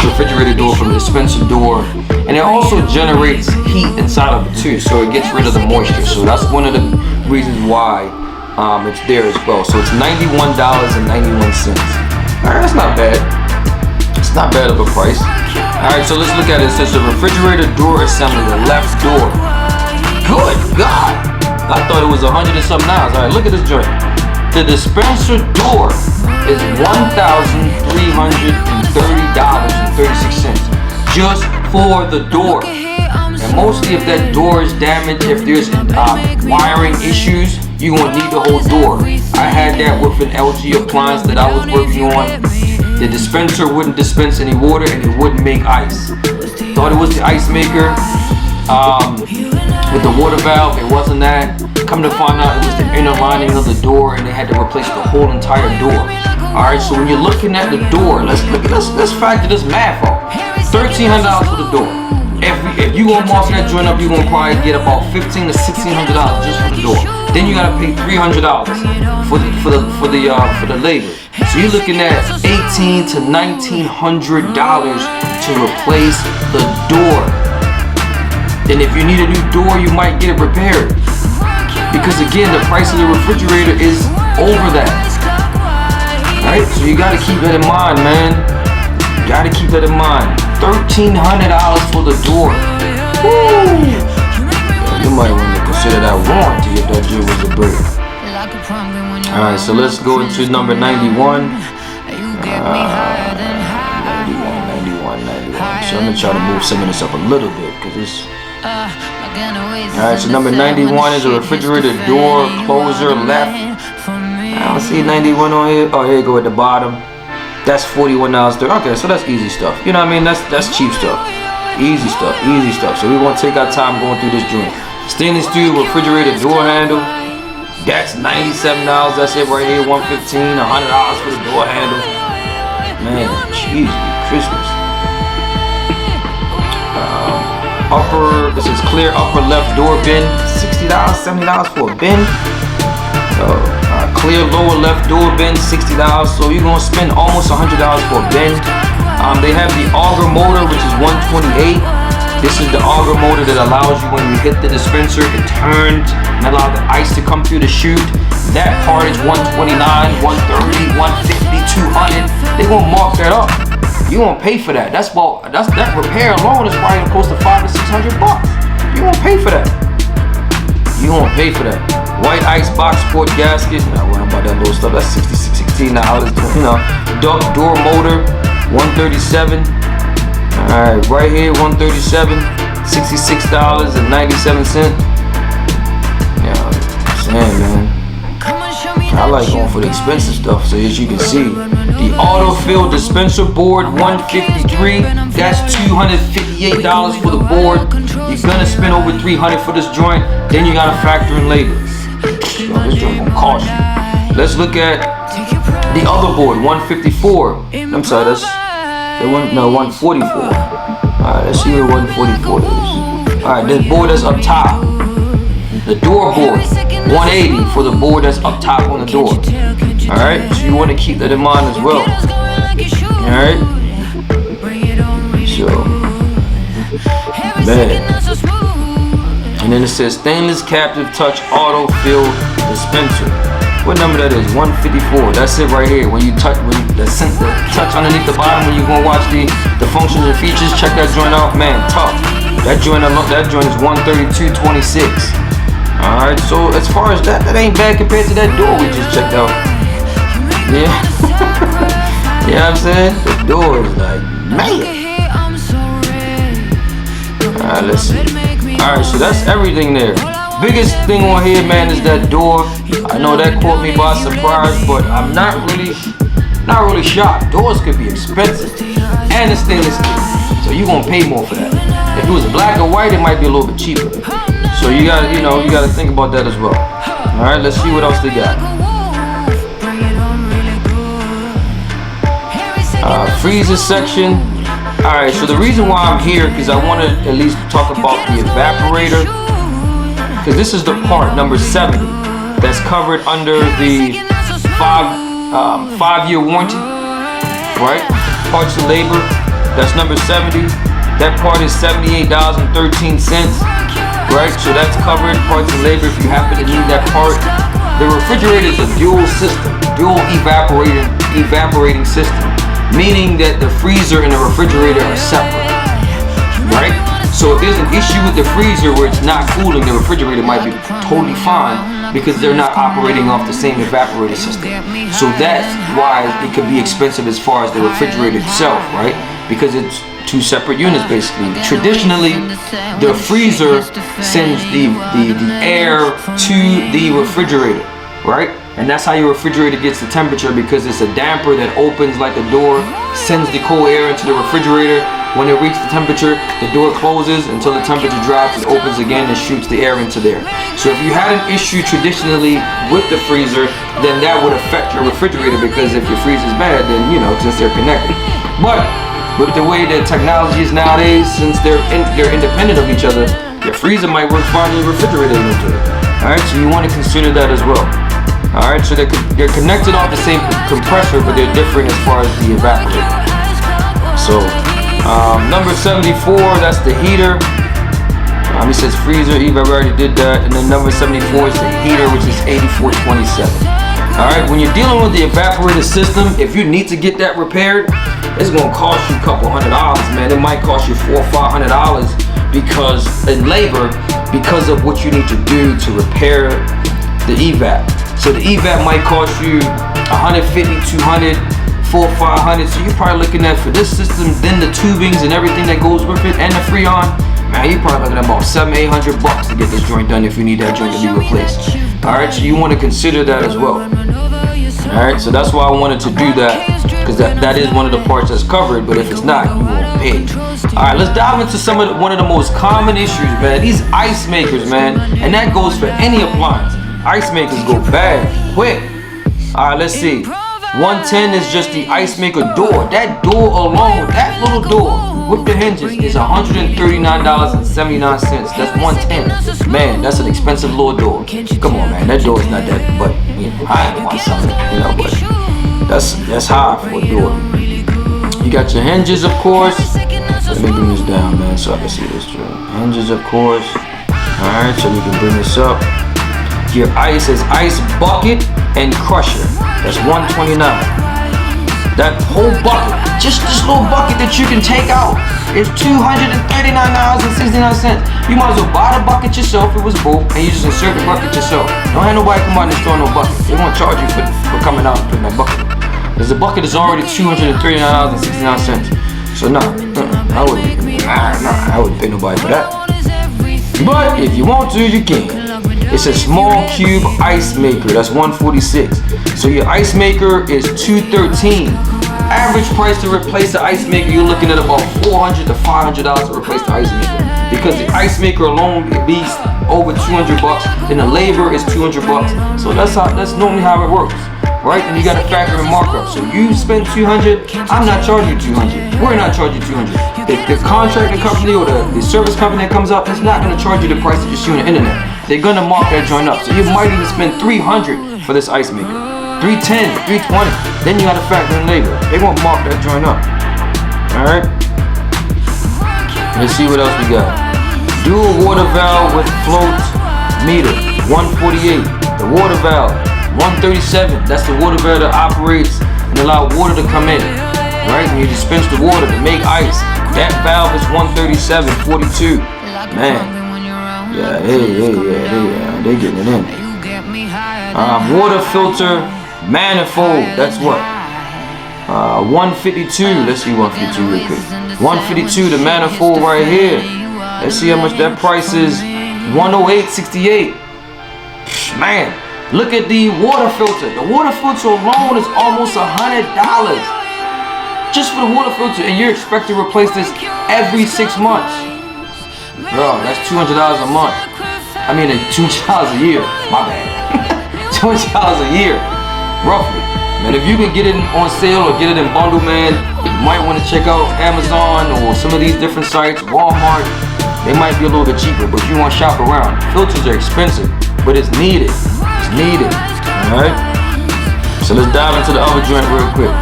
refrigerator door from the dispenser door. And it also generates heat inside of it too, so it gets rid of the moisture. So that's one of the reasons why it's there as well. So it's $91.91. Alright, that's not bad. It's not bad of a price. Alright, so let's look at it. It says the refrigerator door assembly, the left door. Good God! I thought it was $100 and something else. Alright, look at this joint. The dispenser door is $1,330.36 just for the door. And mostly if that door is damaged, if there's wiring issues, you're gonna need the whole door. I had that with an LG appliance that I was working on. The dispenser wouldn't dispense any water and it wouldn't make ice. Thought it was the ice maker. With the water valve, it wasn't that. Come to find out, it was the inner lining of the door, and they had to replace the whole entire door. All right, so when you're looking at the door, let's factor this math out. $1,300 for the door. If you gonna mark that joint up, you gonna probably get about $1,500 to $1,600 just for the door. Then you gotta pay $300 for the labor. So you're looking at $1,800 to $1,900 to replace the door. And if you need a new door, you might get it repaired. Because again, the price of the refrigerator is over that. Alright, so you gotta keep that in mind, man. You gotta keep that in mind. $1,300 for the door. Woo! You might want to consider that warranty if that joint was a brick. Alright, so let's go into number 91. 91. So I'm gonna try to move some of this up a little bit because it's. Alright, so number 91 is a refrigerator door closer left. I don't see 91 on here. Oh, here you go at the bottom. That's $41. Okay, so that's easy stuff. You know what I mean? That's cheap stuff. Easy stuff. So we won't take our time going through this joint. Stainless steel refrigerator door handle. That's $97. That's it right here. $115, $100 for the door handle. Man, jeez, Christmas. This is clear upper left door bin, $60, $70 for a bin. Clear lower left door bin, $60. So you're gonna spend almost $100 for a bin. They have the auger motor, which is $128. This is the auger motor that allows you, when you hit the dispenser, it turns and allows the ice to come through the chute. That part is $129, $130, $150, $200. They gonna mark that up. You won't pay for that. That repair alone is probably close to $500 to $600. You won't pay for that. White ice box sport gasket. Not worrying about that little stuff. That's $16. You know, duck door motor, $137. All right, right here, $137. $66.97. Yeah, I'm saying, man. I like going for the expensive stuff. So as you can see, the autofill dispenser board, $153. That's $258 for the board. You're gonna spend over $300 for this joint. Then you gotta factor in labor. So this joint gonna cost you. Let's look at the other board, 154. I'm sorry, that's the one. No, 144. All right, let's see what 144 is. All right, this board that's up top, the door board, 180 for the board that's up top on the door. All right, so you want to keep that in mind as well. All right, so man, and then it says stainless captive touch auto fill dispenser. What number that is? 154. That's it right here. When you touch, the touch underneath the bottom, when you're gonna watch the functions and features, check that joint out, man. Tough. That joint is 132.26. All right. So as far as that ain't bad compared to that door we just checked out. Yeah. You know what I'm saying? The door is like, man. All right. Let's see. All right. So that's everything there. Biggest thing on here, man, is that door. I know that caught me by surprise, but I'm not really shocked. Doors could be expensive, and it's stainless steel, so you're gonna pay more for that. If it was black or white, it might be a little bit cheaper. So you gotta think about that as well. All right, let's see what else they got. Freezer section. All right, so the reason why I'm here because I want to at least talk about the evaporator. Because this is the part number 70 that's covered under the 5-year warranty, right? Parts and labor, that's number 70. That part is $78.13, right? So that's covered, parts and labor if you happen to need that part. The refrigerator is a dual system, dual evaporating system, meaning that the freezer and the refrigerator are separate, right? So if there's an issue with the freezer where it's not cooling, the refrigerator might be totally fine because they're not operating off the same evaporator system. So that's why it could be expensive as far as the refrigerator itself, right? Because it's two separate units basically. Traditionally, the freezer sends the air to the refrigerator, right? And that's how your refrigerator gets the temperature, because it's a damper that opens like a door, sends the cold air into the refrigerator. When it reaches the temperature, the door closes until the temperature drops, it opens again and shoots the air into there. So if you had an issue traditionally with the freezer, then that would affect your refrigerator, because if your freezer's bad, then since they're connected. But with the way that technology is nowadays, since they're independent of each other, your freezer might work fine and your refrigerator into it. Alright, so you want to consider that as well. Alright, so they're connected off the same compressor, but they're different as far as the evaporator. So number 74, that's the heater. He says freezer, Eve, I already did that. And then number 74 is the heater, which is $84.27. Alright, when you're dealing with the evaporator system, if you need to get that repaired, it's gonna cost you a couple $100, man. It might cost you $400 or $500 because in labor, because of what you need to do to repair the evap. So the evap might cost you $150, $200, $400, $500. So you're probably looking at, for this system, then the tubings and everything that goes with it, and the Freon, man, you're probably looking at about $700, $800 to get this joint done if you need that joint to be replaced. All right, so you want to consider that as well. All right, so that's why I wanted to do that, because that is one of the parts that's covered. But if it's not, you won't pay. All right, let's dive into one of the most common issues, man. These ice makers, man, and that goes for any appliance. Ice makers go bad quick. All right, let's see. 110 is just the ice maker door. That door alone, that little door with the hinges, is $139.79. That's 110. Man, that's an expensive little door. Come on, man, that door is not that, but I want something, but that's high for a door. You got your hinges, of course. Let me bring this down, man, so I can see this. Hinges, of course. All right, so we can bring this up. Your ice is ice bucket and crusher. That's $129. That whole bucket, just this little bucket that you can take out, is $239.69. You might as well buy the bucket yourself. It was broke, and you just insert the bucket yourself. Don't have nobody come out and store no bucket. They won't charge you for coming out and putting that bucket. Because the bucket is already $239.69. So no, I I wouldn't pay nobody for that. But if you want to, you can. It's a small cube ice maker. That's $146. So your ice maker is $213. Average price to replace the ice maker, you're looking at about $400 to $500 to replace the ice maker. Because the ice maker alone it be over $200. Then the labor is $200. So that's normally how it works, right? And you got to factor in markup. So you spend $200. I'm not charging you $200. We're not charging $200. The contracting company or the service company that comes up is not going to charge you the price that you see on the internet. They're going to mark that joint up. So you might even spend $300 for this ice maker. $310, $320. Then you got to factor in labor. They're going to mark that joint up. All right. Let's see what else we got. Dual water valve with float meter, $148. The water valve, $137. That's the water valve that operates and allow water to come in, right? And you dispense the water to make ice. That valve is $137.42. Man, yeah, they getting it in. Water filter manifold. That's what? $152. Let's see $152 real quick. $152. The manifold right here. Let's see how much that price is. $108.68. Man, look at the water filter. The water filter alone is almost $100 just for the water filter, and you're expected to replace this every 6 months. Bro, that's $200 a month. I mean, $200 a year. My bad. $200 a year, roughly. Man, if you can get it on sale or get it in bundle, man, you might want to check out Amazon or some of these different sites, Walmart. They might be a little bit cheaper, but you want to shop around. Filters are expensive, but it's needed. It's needed. Alright? So let's dive into the other joint real quick.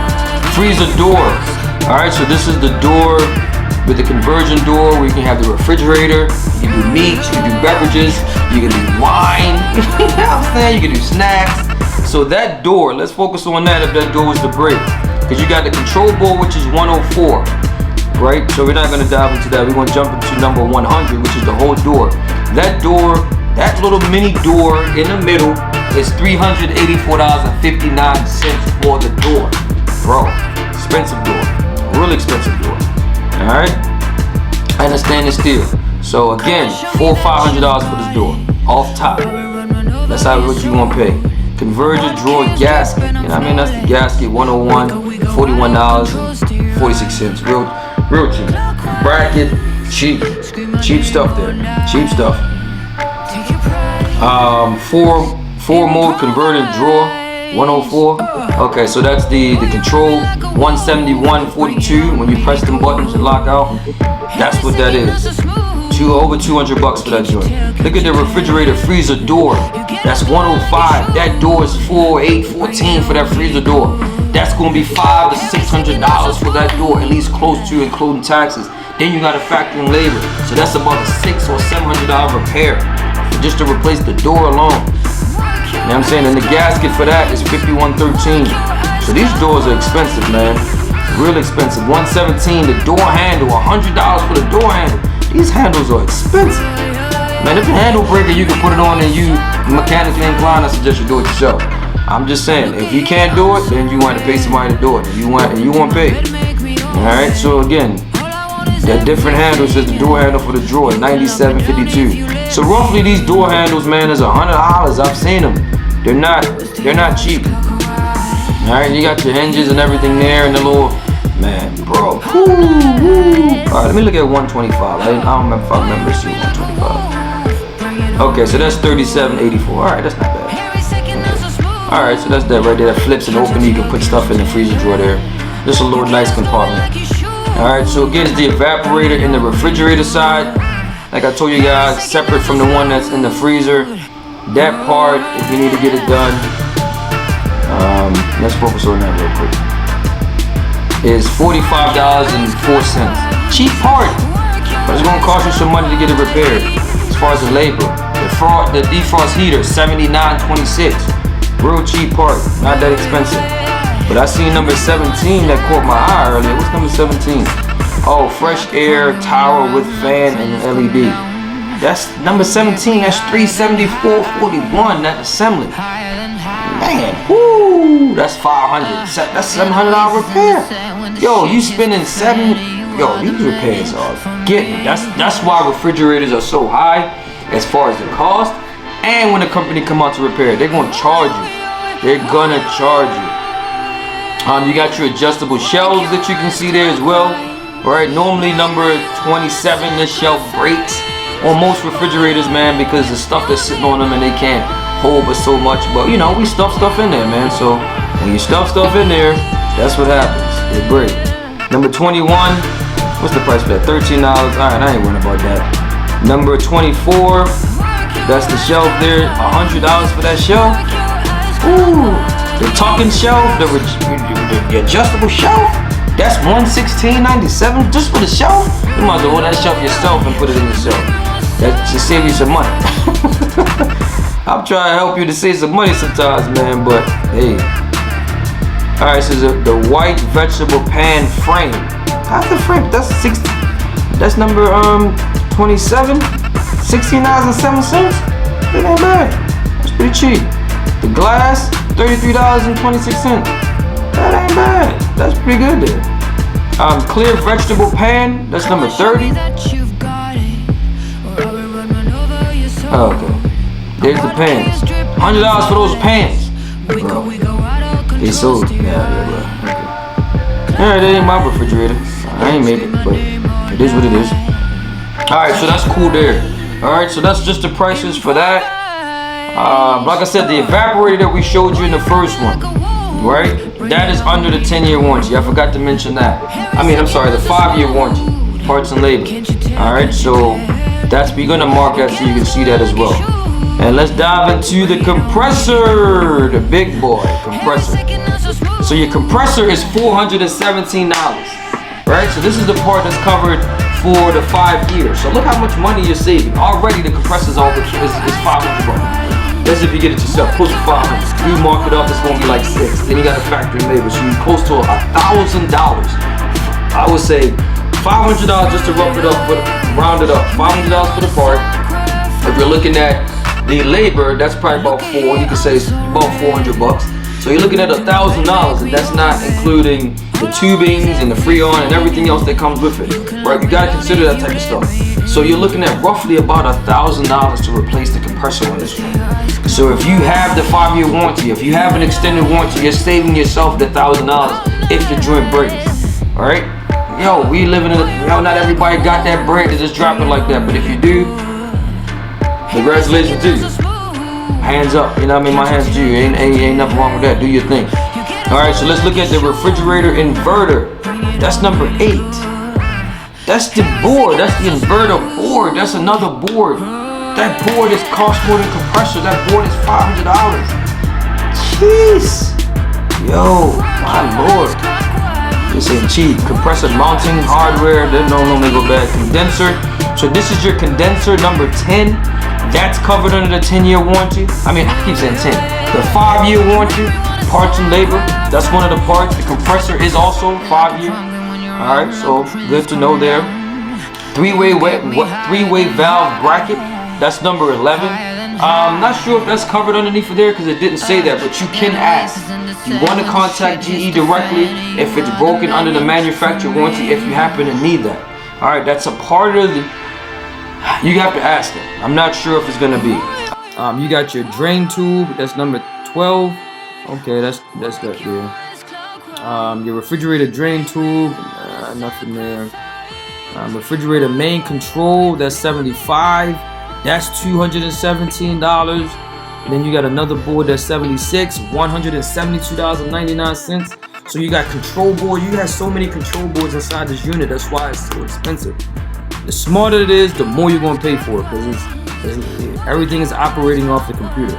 Freezer door. Alright, so this is the door with the conversion door where you can have the refrigerator, you can do meat, you can do beverages, you can do wine, you know what I'm saying? You can do snacks. So that door, let's focus on that if that door was to break. Because you got the control board, which is 104. Right? So we're not going to dive into that. We're going to jump into number 100, which is the whole door. That door, that little mini door in the middle is $384.59 for the door. Bro, expensive door. Really expensive door. Alright? And a stainless steel. So again, $400 or $500 for this door. Off top. That's how much you want to pay. Converger drawer gasket. You know what I mean? That's the gasket. $101, $41.46. Real cheap. Bracket, cheap. Cheap stuff there. Cheap stuff. 4-mode converted drawer, 104. Okay, so that's the control, 171.42. When you press them buttons and lock out, that's what that is. Over $200 for that joint. Look at the refrigerator freezer door. That's $105. That door is $414 for that freezer door. That's gonna be $500 to $600 for that door, at least close to, including taxes. Then you gotta factor in labor, so that's about a $600 or $700 repair just to replace the door alone. You know what I'm saying? And the gasket for that is $51.13. So these doors are expensive, man. Real expensive. $117. The door handle, $100 for the door handle. These handles are expensive. Man, if the handle breaker, you can put it on and you mechanically inclined, I suggest you do it yourself. I'm just saying, if you can't do it, then you want to pay somebody to do it. You want to pay. Alright, so again, that different handles is the door handle for the drawer, $97.52. So roughly these door handles, man, is $100. I've seen them. They're not cheap. Alright, you got your hinges and everything there and the little, man, bro. Alright, let me look at 125. I don't remember if I remember seeing 125. Okay, so that's $37.84. Alright, that's not bad. Alright, so that's that right there. That flips and opens. You can put stuff in the freezer drawer there. Just a little nice compartment. Alright, so again, it's the evaporator in the refrigerator side. Like I told you guys, separate from the one that's in the freezer. That part, if you need to get it done, let's focus on that real quick, is $45.04. Cheap part, but it's going to cost you some money to get it repaired. As far as the labor, the defrost heater, $79.26. Real cheap part, not that expensive. But I seen number 17 that caught my eye earlier. What's number 17? Oh, fresh air tower with fan and LED. That's number 17. That's $374.41. That assembly. Man, whoo, that's $500. That's $700 repair. Yo, you spending yo, these repairs are getting. That's why refrigerators are so high as far as the cost. And when the company come out to repair it, they're gonna charge you. They're gonna charge you. You got your adjustable shelves that you can see there as well. Right, normally number 27, this shelf breaks on most refrigerators, man, because the stuff that's sitting on them and they can't hold but so much. But you know, we stuff stuff in there, man. So when you stuff stuff in there, that's what happens. They break. Number 21, what's the price for that? $13. Alright, I ain't worrying about that. Number 24, that's the shelf there. $100 for that shelf. Ooh, the talking shelf, the adjustable shelf. That's $116.97 just for the shelf. You might as well order that shelf yourself and put it in the shelf. That just save you some money. I'm trying to help you to save some money sometimes, man. But hey, all right. So the white vegetable pan frame. How's the frame? That's That's number 27. $16.07. That ain't bad. That's pretty cheap. The glass, $33.26. That ain't bad. That's pretty good there. Clear vegetable pan, that's number 30. Oh, okay. There's the pans. $100 for those pans. Bro. They sold. Yeah, bro. Okay. Alright, that ain't my refrigerator. I ain't made it, but it is what it is. Alright, so that's cool there. Alright, so that's just the prices for that. Like I said, the evaporator that we showed you in the first one, right? That is under the 10-year warranty. I forgot to mention that. I'm sorry, the 5-year warranty, parts and labor. All right, so we're gonna mark that so you can see that as well. And let's dive into the compressor, the big boy compressor. So your compressor is $417, right? So this is the part that's covered for the 5 years. So look how much money you're saving. Already the compressor is $500. That's if you get it yourself, close to $500. You mark it up, it's gonna be like $6. Then you got a factory labor, so you're close to $1,000. I would say $500 just to round it up, $500 for the part. If you're looking at the labor, that's probably about $4. You could say it's about $400. So you're looking at $1,000, and that's not including the tubings and the freon and everything else that comes with it, right? You gotta consider that type of stuff. So you're looking at roughly about $1,000 to replace the compressor on this one. So if you have the 5-year warranty, if you have an extended warranty, you're saving yourself the $1,000 if the joint breaks. All right? Yo, we living in not everybody got that bread to just drop it like that, but if you do, congratulations to you. Hands up, you know what I mean? My hands to you. Ain't nothing wrong with that. Do your thing. All right, so let's look at the refrigerator inverter. That's number 8. That's the board. That's the inverter board. That's another board. That board is cost more than compressor. That board is $500. Jeez. Yo, my lord. This ain't cheap. Compressor mounting hardware. They don't normally go bad. Condenser. So this is your condenser number 10. That's covered under the 10-year warranty. I keep saying 10. The 5-year warranty, parts and labor. That's one of the parts. The compressor is also 5-year. All right, so good to know there. Three-way valve bracket. That's number 11. I'm not sure if that's covered underneath of there because it didn't say that, but you can ask. You want to contact GE directly if it's broken under the manufacturer warranty if you happen to need that. All right, that's a part of the. You have to ask them. I'm not sure if it's gonna be. You got your drain tube. That's number 12. Okay, that's that there. Your refrigerator drain tube. Nothing there. Refrigerator main control. That's $75. That's $217. And then you got another board that's $76. $172.99. So you got control board. You got so many control boards inside this unit. That's why it's so expensive. The smarter it is, the more you're going to pay for it because everything is operating off the computer.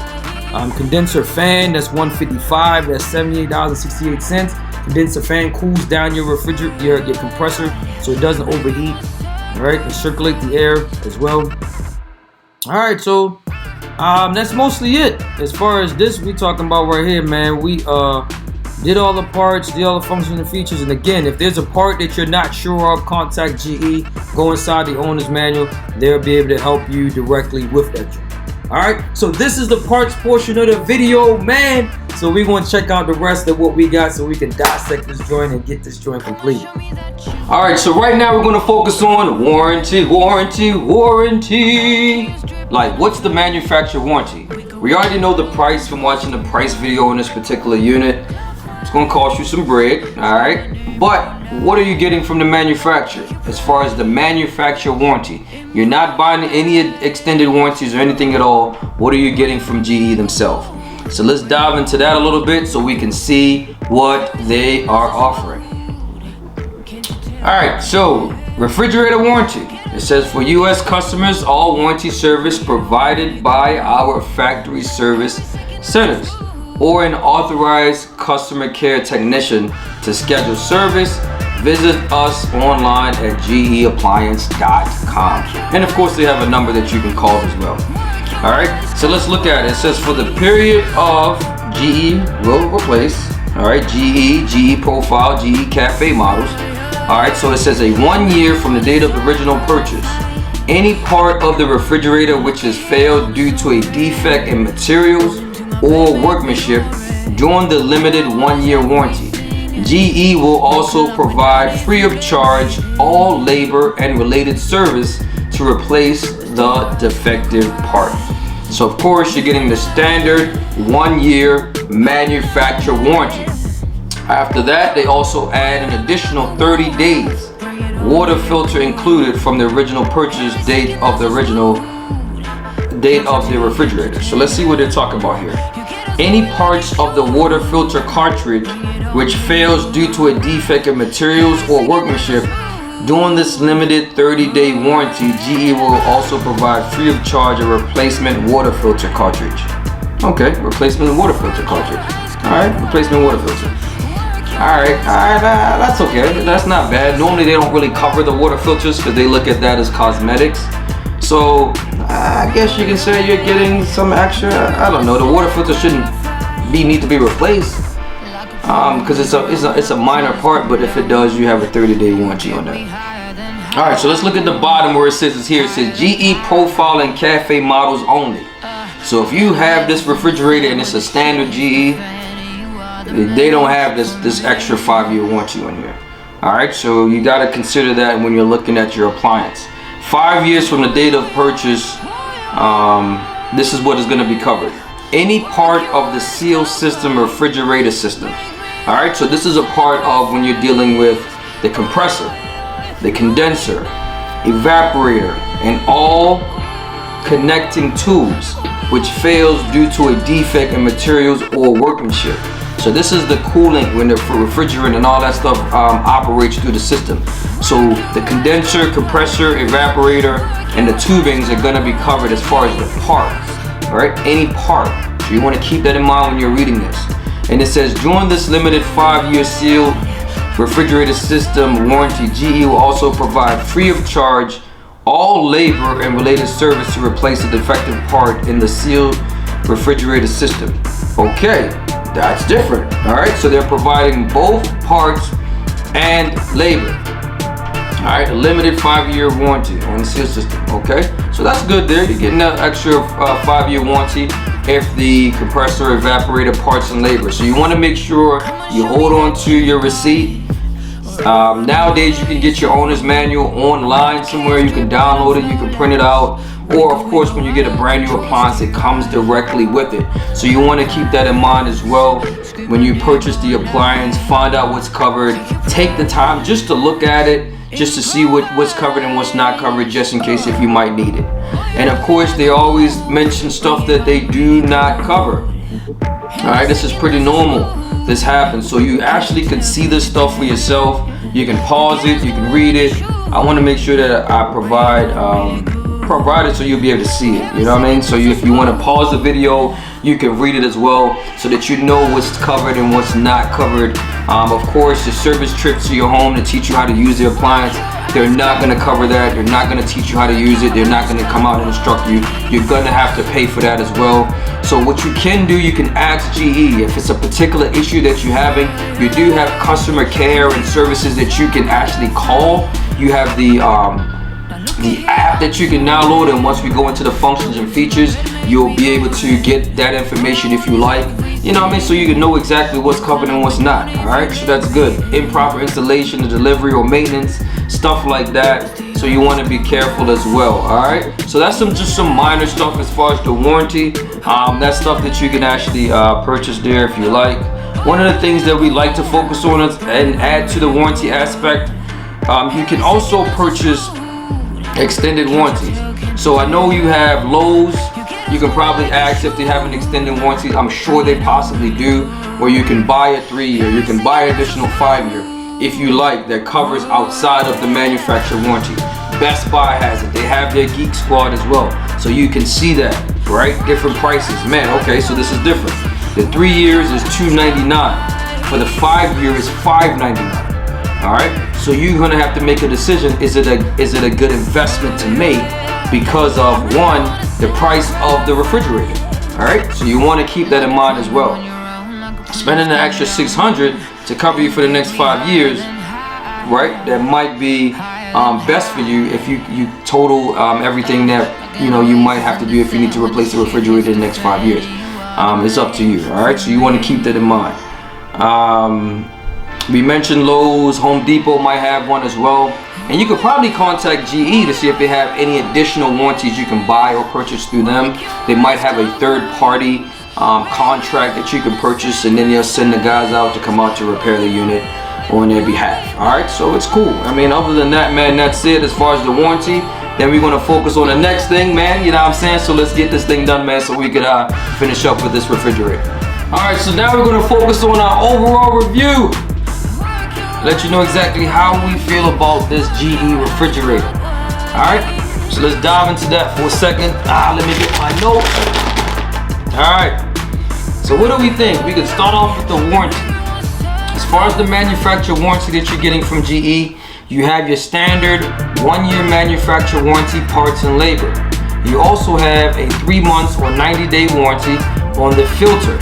Condenser fan, that's $155. That's $78.68. Condenser fan cools down your refrigerator, your compressor, so it doesn't overheat. All right, and circulate the air as well. All right, so that's mostly it as far as this we talking about right here, man. We did all the parts, did all the functions and features. And again, if there's a part that you're not sure of, contact GE. Go inside the owner's manual. They'll be able to help you directly with that. Alright, so this is the parts portion of the video, man. So we're going to check out the rest of what we got so we can dissect this joint and get this joint complete. Alright, so right now we're going to focus on warranty. Like, what's the manufacturer warranty? We already know the price from watching the price video on this particular unit. It's going to cost you some bread, alright? But what are you getting from the manufacturer as far as the manufacturer warranty? You're not buying any extended warranties or anything at all. What are you getting from GE themselves? So let's dive into that a little bit so we can see what they are offering. Alright, so refrigerator warranty. It says for US customers, all warranty service provided by our factory service centers or an authorized customer care technician. To schedule service, visit us online at geappliance.com. And of course, they have a number that you can call as well. All right, so let's look at it. It says for the period of GE will replace, all right, GE profile, GE cafe models. All right, so it says a 1 year from the date of original purchase. Any part of the refrigerator which has failed due to a defect in materials or workmanship during the limited 1 year warranty. GE will also provide free of charge all labor and related service to replace the defective part. So of course you're getting the standard 1 year manufacturer warranty. After that, they also add an additional 30 days water filter included from the original purchase date of the refrigerator. So let's see what they're talking about here. Any parts of the water filter cartridge which fails due to a defect in materials or workmanship during this limited 30-day warranty, GE will also provide free of charge a replacement water filter cartridge. Okay, replacement water filter cartridge. All right, replacement water filter. All right, that's okay. That's not bad. Normally they don't really cover the water filters because they look at that as cosmetics. So I guess you can say you're getting some extra. I don't know. The water filter shouldn't need to be replaced because it's a minor part. But if it does, you have a 30-day warranty on that. All right. So let's look at the bottom where it says it's here. It says GE profile and cafe models only. So if you have this refrigerator and it's a standard GE, they don't have this extra 5-year warranty on here. All right. So you got to consider that when you're looking at your appliance. 5 years from the date of purchase, this is what is going to be covered. Any part of the seal system or refrigerator system. All right, so this is a part of when you're dealing with the compressor, the condenser, evaporator, and all connecting tubes which fails due to a defect in materials or workmanship. So this is the coolant when the refrigerant and all that stuff operates through the system. So the condenser, compressor, evaporator, and the tubings are going to be covered as far as the parts. All right, any part. So you want to keep that in mind when you're reading this. And it says during this limited 5-year sealed refrigerator system warranty, GE will also provide free of charge all labor and related service to replace the defective part in the sealed refrigerator system. Okay. That's different. All right, so they're providing both parts and labor. All right, a limited 5-year warranty on the seal system. Okay, so that's good there. You're getting that extra 5-year warranty if the compressor, evaporator, parts, and labor. So you want to make sure you hold on to your receipt. Nowadays, you can get your owner's manual online somewhere. You can download it. You can print it out. Or of course, when you get a brand new appliance, it comes directly with it. So you want to keep that in mind as well. When you purchase the appliance, find out what's covered. Take the time just to look at it, just to see what's covered and what's not covered, just in case if you might need it. And of course, they always mention stuff that they do not cover. All right, this is pretty normal. This happens. So you actually can see this stuff for yourself. You can pause it, you can read it. I want to make sure that I provide it so you'll be able to see it. You know what I mean? So if you want to pause the video, you can read it as well so that you know what's covered and what's not covered. Of course, the service trip to your home to teach you how to use the appliance, they're not going to cover that. They're not going to teach you how to use it. They're not going to come out and instruct you. You're going to have to pay for that as well. So what you can do, you can ask GE if it's a particular issue that you're having. You do have customer care and services that you can actually call. You have the the app that you can download, and once we go into the functions and features, you'll be able to get that information if you like. You know what I mean? So you can know exactly what's covered and what's not. Alright, so that's good. Improper installation, the delivery or maintenance, stuff like that. So you want to be careful as well. Alright, so that's just some minor stuff as far as the warranty. That's stuff that you can actually purchase there if you like. One of the things that we like to focus on and add to the warranty aspect, you can also purchase extended warranties. So I know you have Lowe's. You can probably ask if they have an extended warranty. I'm sure they possibly do, where you can buy a 3-year, you can buy an additional 5-year if you like, that covers outside of the manufacturer warranty. Best Buy has it. They have their Geek Squad as well, so you can see that, right? Different prices. Man, okay, so this is different. The 3 years is $299. For the 5 year is $599. All right, so you're gonna have to make a decision. Is it a good investment to make because of, one, the price of the refrigerator? All right, so you want to keep that in mind as well. Spending an extra $600 to cover you for the next 5 years, right? That might be best for you if you total everything that you might have to do if you need to replace the refrigerator in the next 5 years. It's up to you. All right, so you want to keep that in mind. We mentioned Lowe's, Home Depot might have one as well. And you could probably contact GE to see if they have any additional warranties you can buy or purchase through them. They might have a third-party contract that you can purchase, and then they'll send the guys out to come out to repair the unit on their behalf. Alright, so it's cool. I mean, other than that, man, that's it as far as the warranty. Then we're going to focus on the next thing, man. You know what I'm saying? So let's get this thing done, man, so we could finish up with this refrigerator. Alright, so now we're going to focus on our overall review. Let you know exactly how we feel about this GE refrigerator. Alright, so let's dive into that for a second. Let me get my notes. Alright, so what do we think? We could start off with the warranty. As far as the manufacturer warranty that you're getting from GE, you have your standard 1-year manufacturer warranty, parts and labor. You also have a 3 months or 90-day warranty on the filter.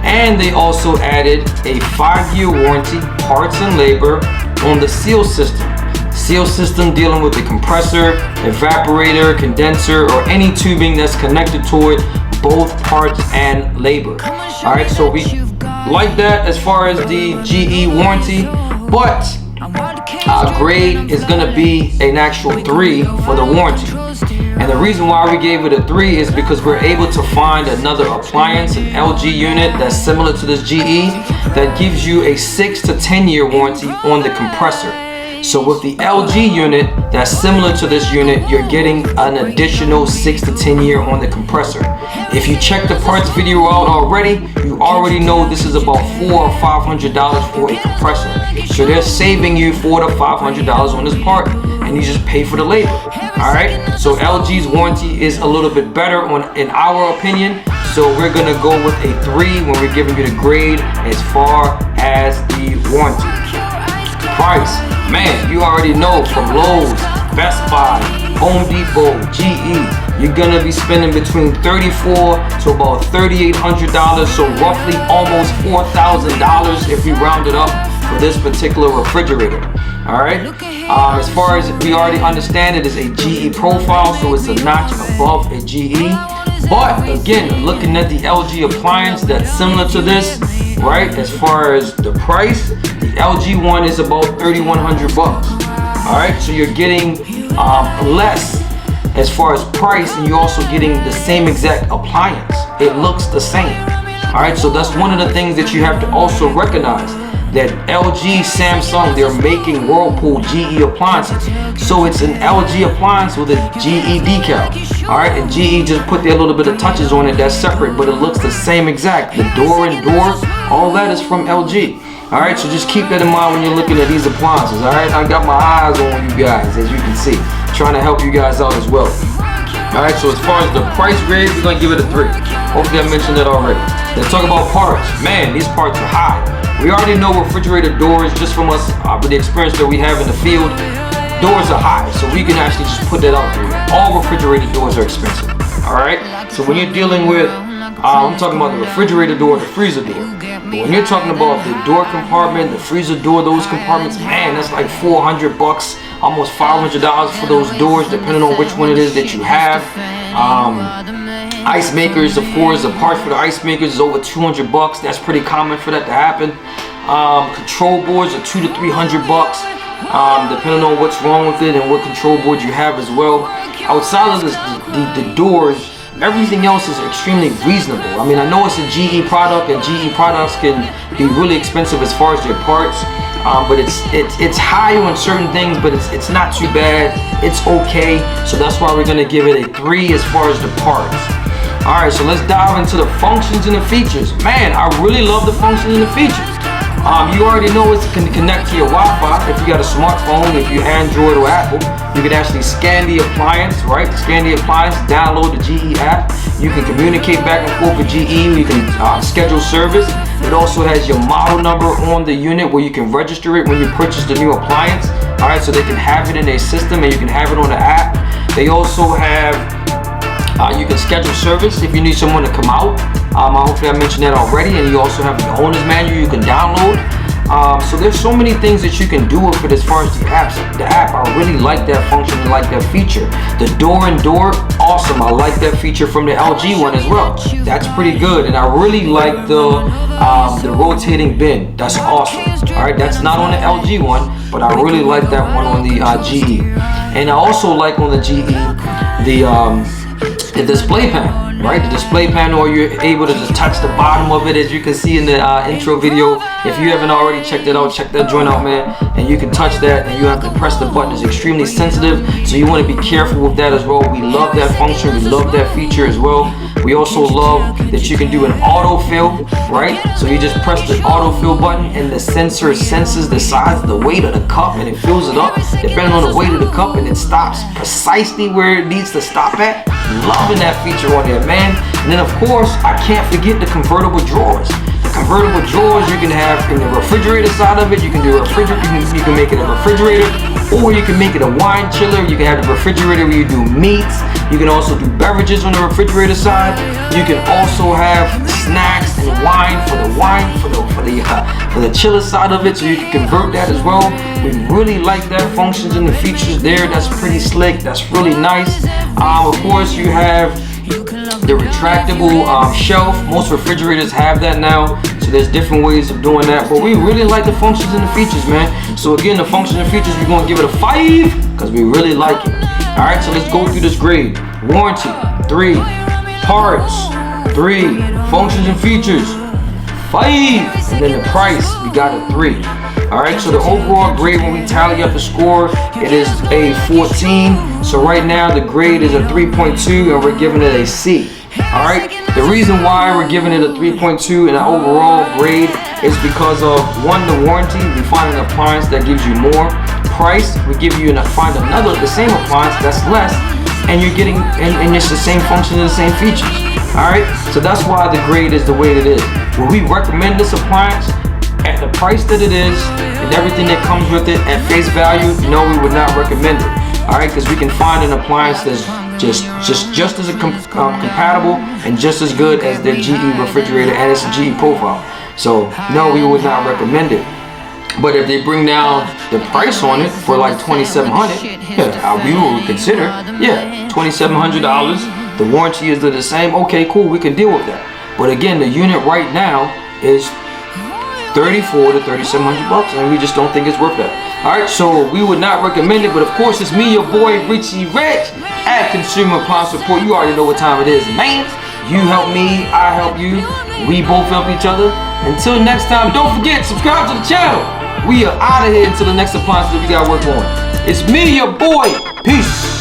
And they also added a 5-year warranty, parts and labor, on the seal system. Seal system dealing with the compressor, evaporator, condenser, or any tubing that's connected to it, both parts and labor. Alright, so we like that as far as the GE warranty, but our grade is going to be an actual 3 for the warranty. And the reason why we gave it a 3 is because we're able to find another appliance, an LG unit that's similar to this GE, that gives you a 6 to 10 year warranty on the compressor. So with the LG unit that's similar to this unit, you're getting an additional 6 to 10 year on the compressor. If you check the parts video out already, you already know this is about $400 or $500 for a compressor. So they're saving you $400 to $500 on this part, and you just pay for the labor. Alright, so LG's warranty is a little bit better in our opinion. So we're gonna go with a 3 when we're giving you the grade as far as the warranty. Price, man, you already know, from Lowe's, Best Buy, Home Depot, GE, you're gonna be spending between $3,400 to about $3,800, so roughly almost $4,000 if we round it up for this particular refrigerator. Alright, as far as we already understand, it is a GE profile, so it's a notch above a GE. But again, looking at the LG appliance that's similar to this, right, as far as the price, the LG one is about $3,100. Alright, so you're getting less as far as price, and you're also getting the same exact appliance. It looks the same. Alright, so that's one of the things that you have to also recognize, that LG, Samsung, they're making Whirlpool, GE appliances. So it's an LG appliance with a GE decal. Alright, and GE just put their little bit of touches on it that's separate, but it looks the same exact. The door and doors, all that is from LG. Alright, so just keep that in mind when you're looking at these appliances. Alright, I got my eyes on you guys, as you can see, trying to help you guys out as well. Alright, so as far as the price grade, we're going to give it a 3. Hopefully I mentioned that already. Let's talk about parts. Man, these parts are high. We already know refrigerator doors, just from us, with the experience that we have in the field, doors are high. So we can actually just put that out there. All refrigerator doors are expensive. Alright, so when you're dealing with I'm talking about the refrigerator door, the freezer door. But when you're talking about the door compartment, the freezer door, those compartments, man, that's like $400, almost $500 for those doors, depending on which one it is that you have. Ice makers, of course, the parts for the ice makers is over $200. That's pretty common for that to happen. Control boards are $200 to $300, depending on what's wrong with it and what control board you have as well. Outside of the doors, everything else is extremely reasonable. I mean, I know it's a GE product, and GE products can be really expensive as far as their parts, but it's high on certain things, but it's not too bad. It's okay. So that's why we're gonna give it a 3 as far as the parts. All right, so let's dive into the functions and the features. Man, I really love the functions and the features. You already know it can connect to your Wi-Fi. If you got a smartphone, if you're Android or Apple, you can actually scan the appliance, right? Scan the appliance, download the GE app. You can communicate back and forth with GE. You can schedule service. It also has your model number on the unit where you can register it when you purchase the new appliance. All right, so they can have it in their system and you can have it on the app. They also have you can schedule service if you need someone to come out. Hopefully I mentioned that already. And you also have the owner's manual you can download. So there's so many things that you can do with it as far as the apps. The app, I really like that function and like that feature. The door and door, awesome. I like that feature from the LG one as well. That's pretty good. And I really like the rotating bin. That's awesome. All right, that's not on the LG one, but I really like that one on the GE. And I also like on the GE the display panel, right? The display panel, you're able to just touch the bottom of it, as you can see in the intro video. If you haven't already checked it out, check that joint out, man. And you can touch that, and you have to press the button. It's extremely sensitive, so you want to be careful with that as well. We love that function. We love that feature as well. We also love that you can do an autofill, right? So you just press the autofill button, and the sensor senses the size, the weight of the cup, and it fills it up depending on the weight of the cup, and it stops precisely where it needs to stop at. Loving that feature on there, man. And then of course, I can't forget the convertible drawers. The convertible drawers you can have in the refrigerator side of it. You can do a refrigerator. You can make it a refrigerator, or you can make it a wine chiller. You can have the refrigerator where you do meats. You can also do beverages on the refrigerator side. You can also have snacks and wine for the chiller side of it, so you can convert that as well. We really like that functions and the features there. That's pretty slick. That's really nice. Of course, you have the retractable shelf. Most refrigerators have that now, so there's different ways of doing that, but we really like the functions and the features, man. So again, the functions and features, we're going to give it a 5 because we really like it. All right, so let's go through this grade. Warranty, 3. Parts, 3. Functions and features, 5. And then the price, we got a 3. All right, so the overall grade, when we tally up the score, it is a 14. So right now the grade is a 3.2, and we're giving it a C. All right, the reason why we're giving it a 3.2 in an overall grade is because of, 1, the warranty. We find an appliance that gives you more. Price, we give you the same appliance that's less, and you're getting and it's the same function and the same features. All right, so that's why the grade is the way it is. When we recommend this appliance at the price that it is and everything that comes with it at face value, no, we would not recommend it. All right, because we can find an appliance that's just as compatible and just as good as their GE refrigerator and its GE profile. So no, we would not recommend it. But if they bring down the price on it for like $2,700, yeah, we will consider, yeah, $2,700. The warranty is the same. Okay, cool, we can deal with that. But again, the unit right now is $3,400 to $3,700, and we just don't think it's worth that. All right, so we would not recommend it. But of course, it's me, your boy Richie Rich at Consumer Appliance Support. You already know what time it is, man. You help me, I help you. We both help each other. Until next time, don't forget, subscribe to the channel. We are out of here until the next appliance that we got to work on. It's me, your boy. Peace.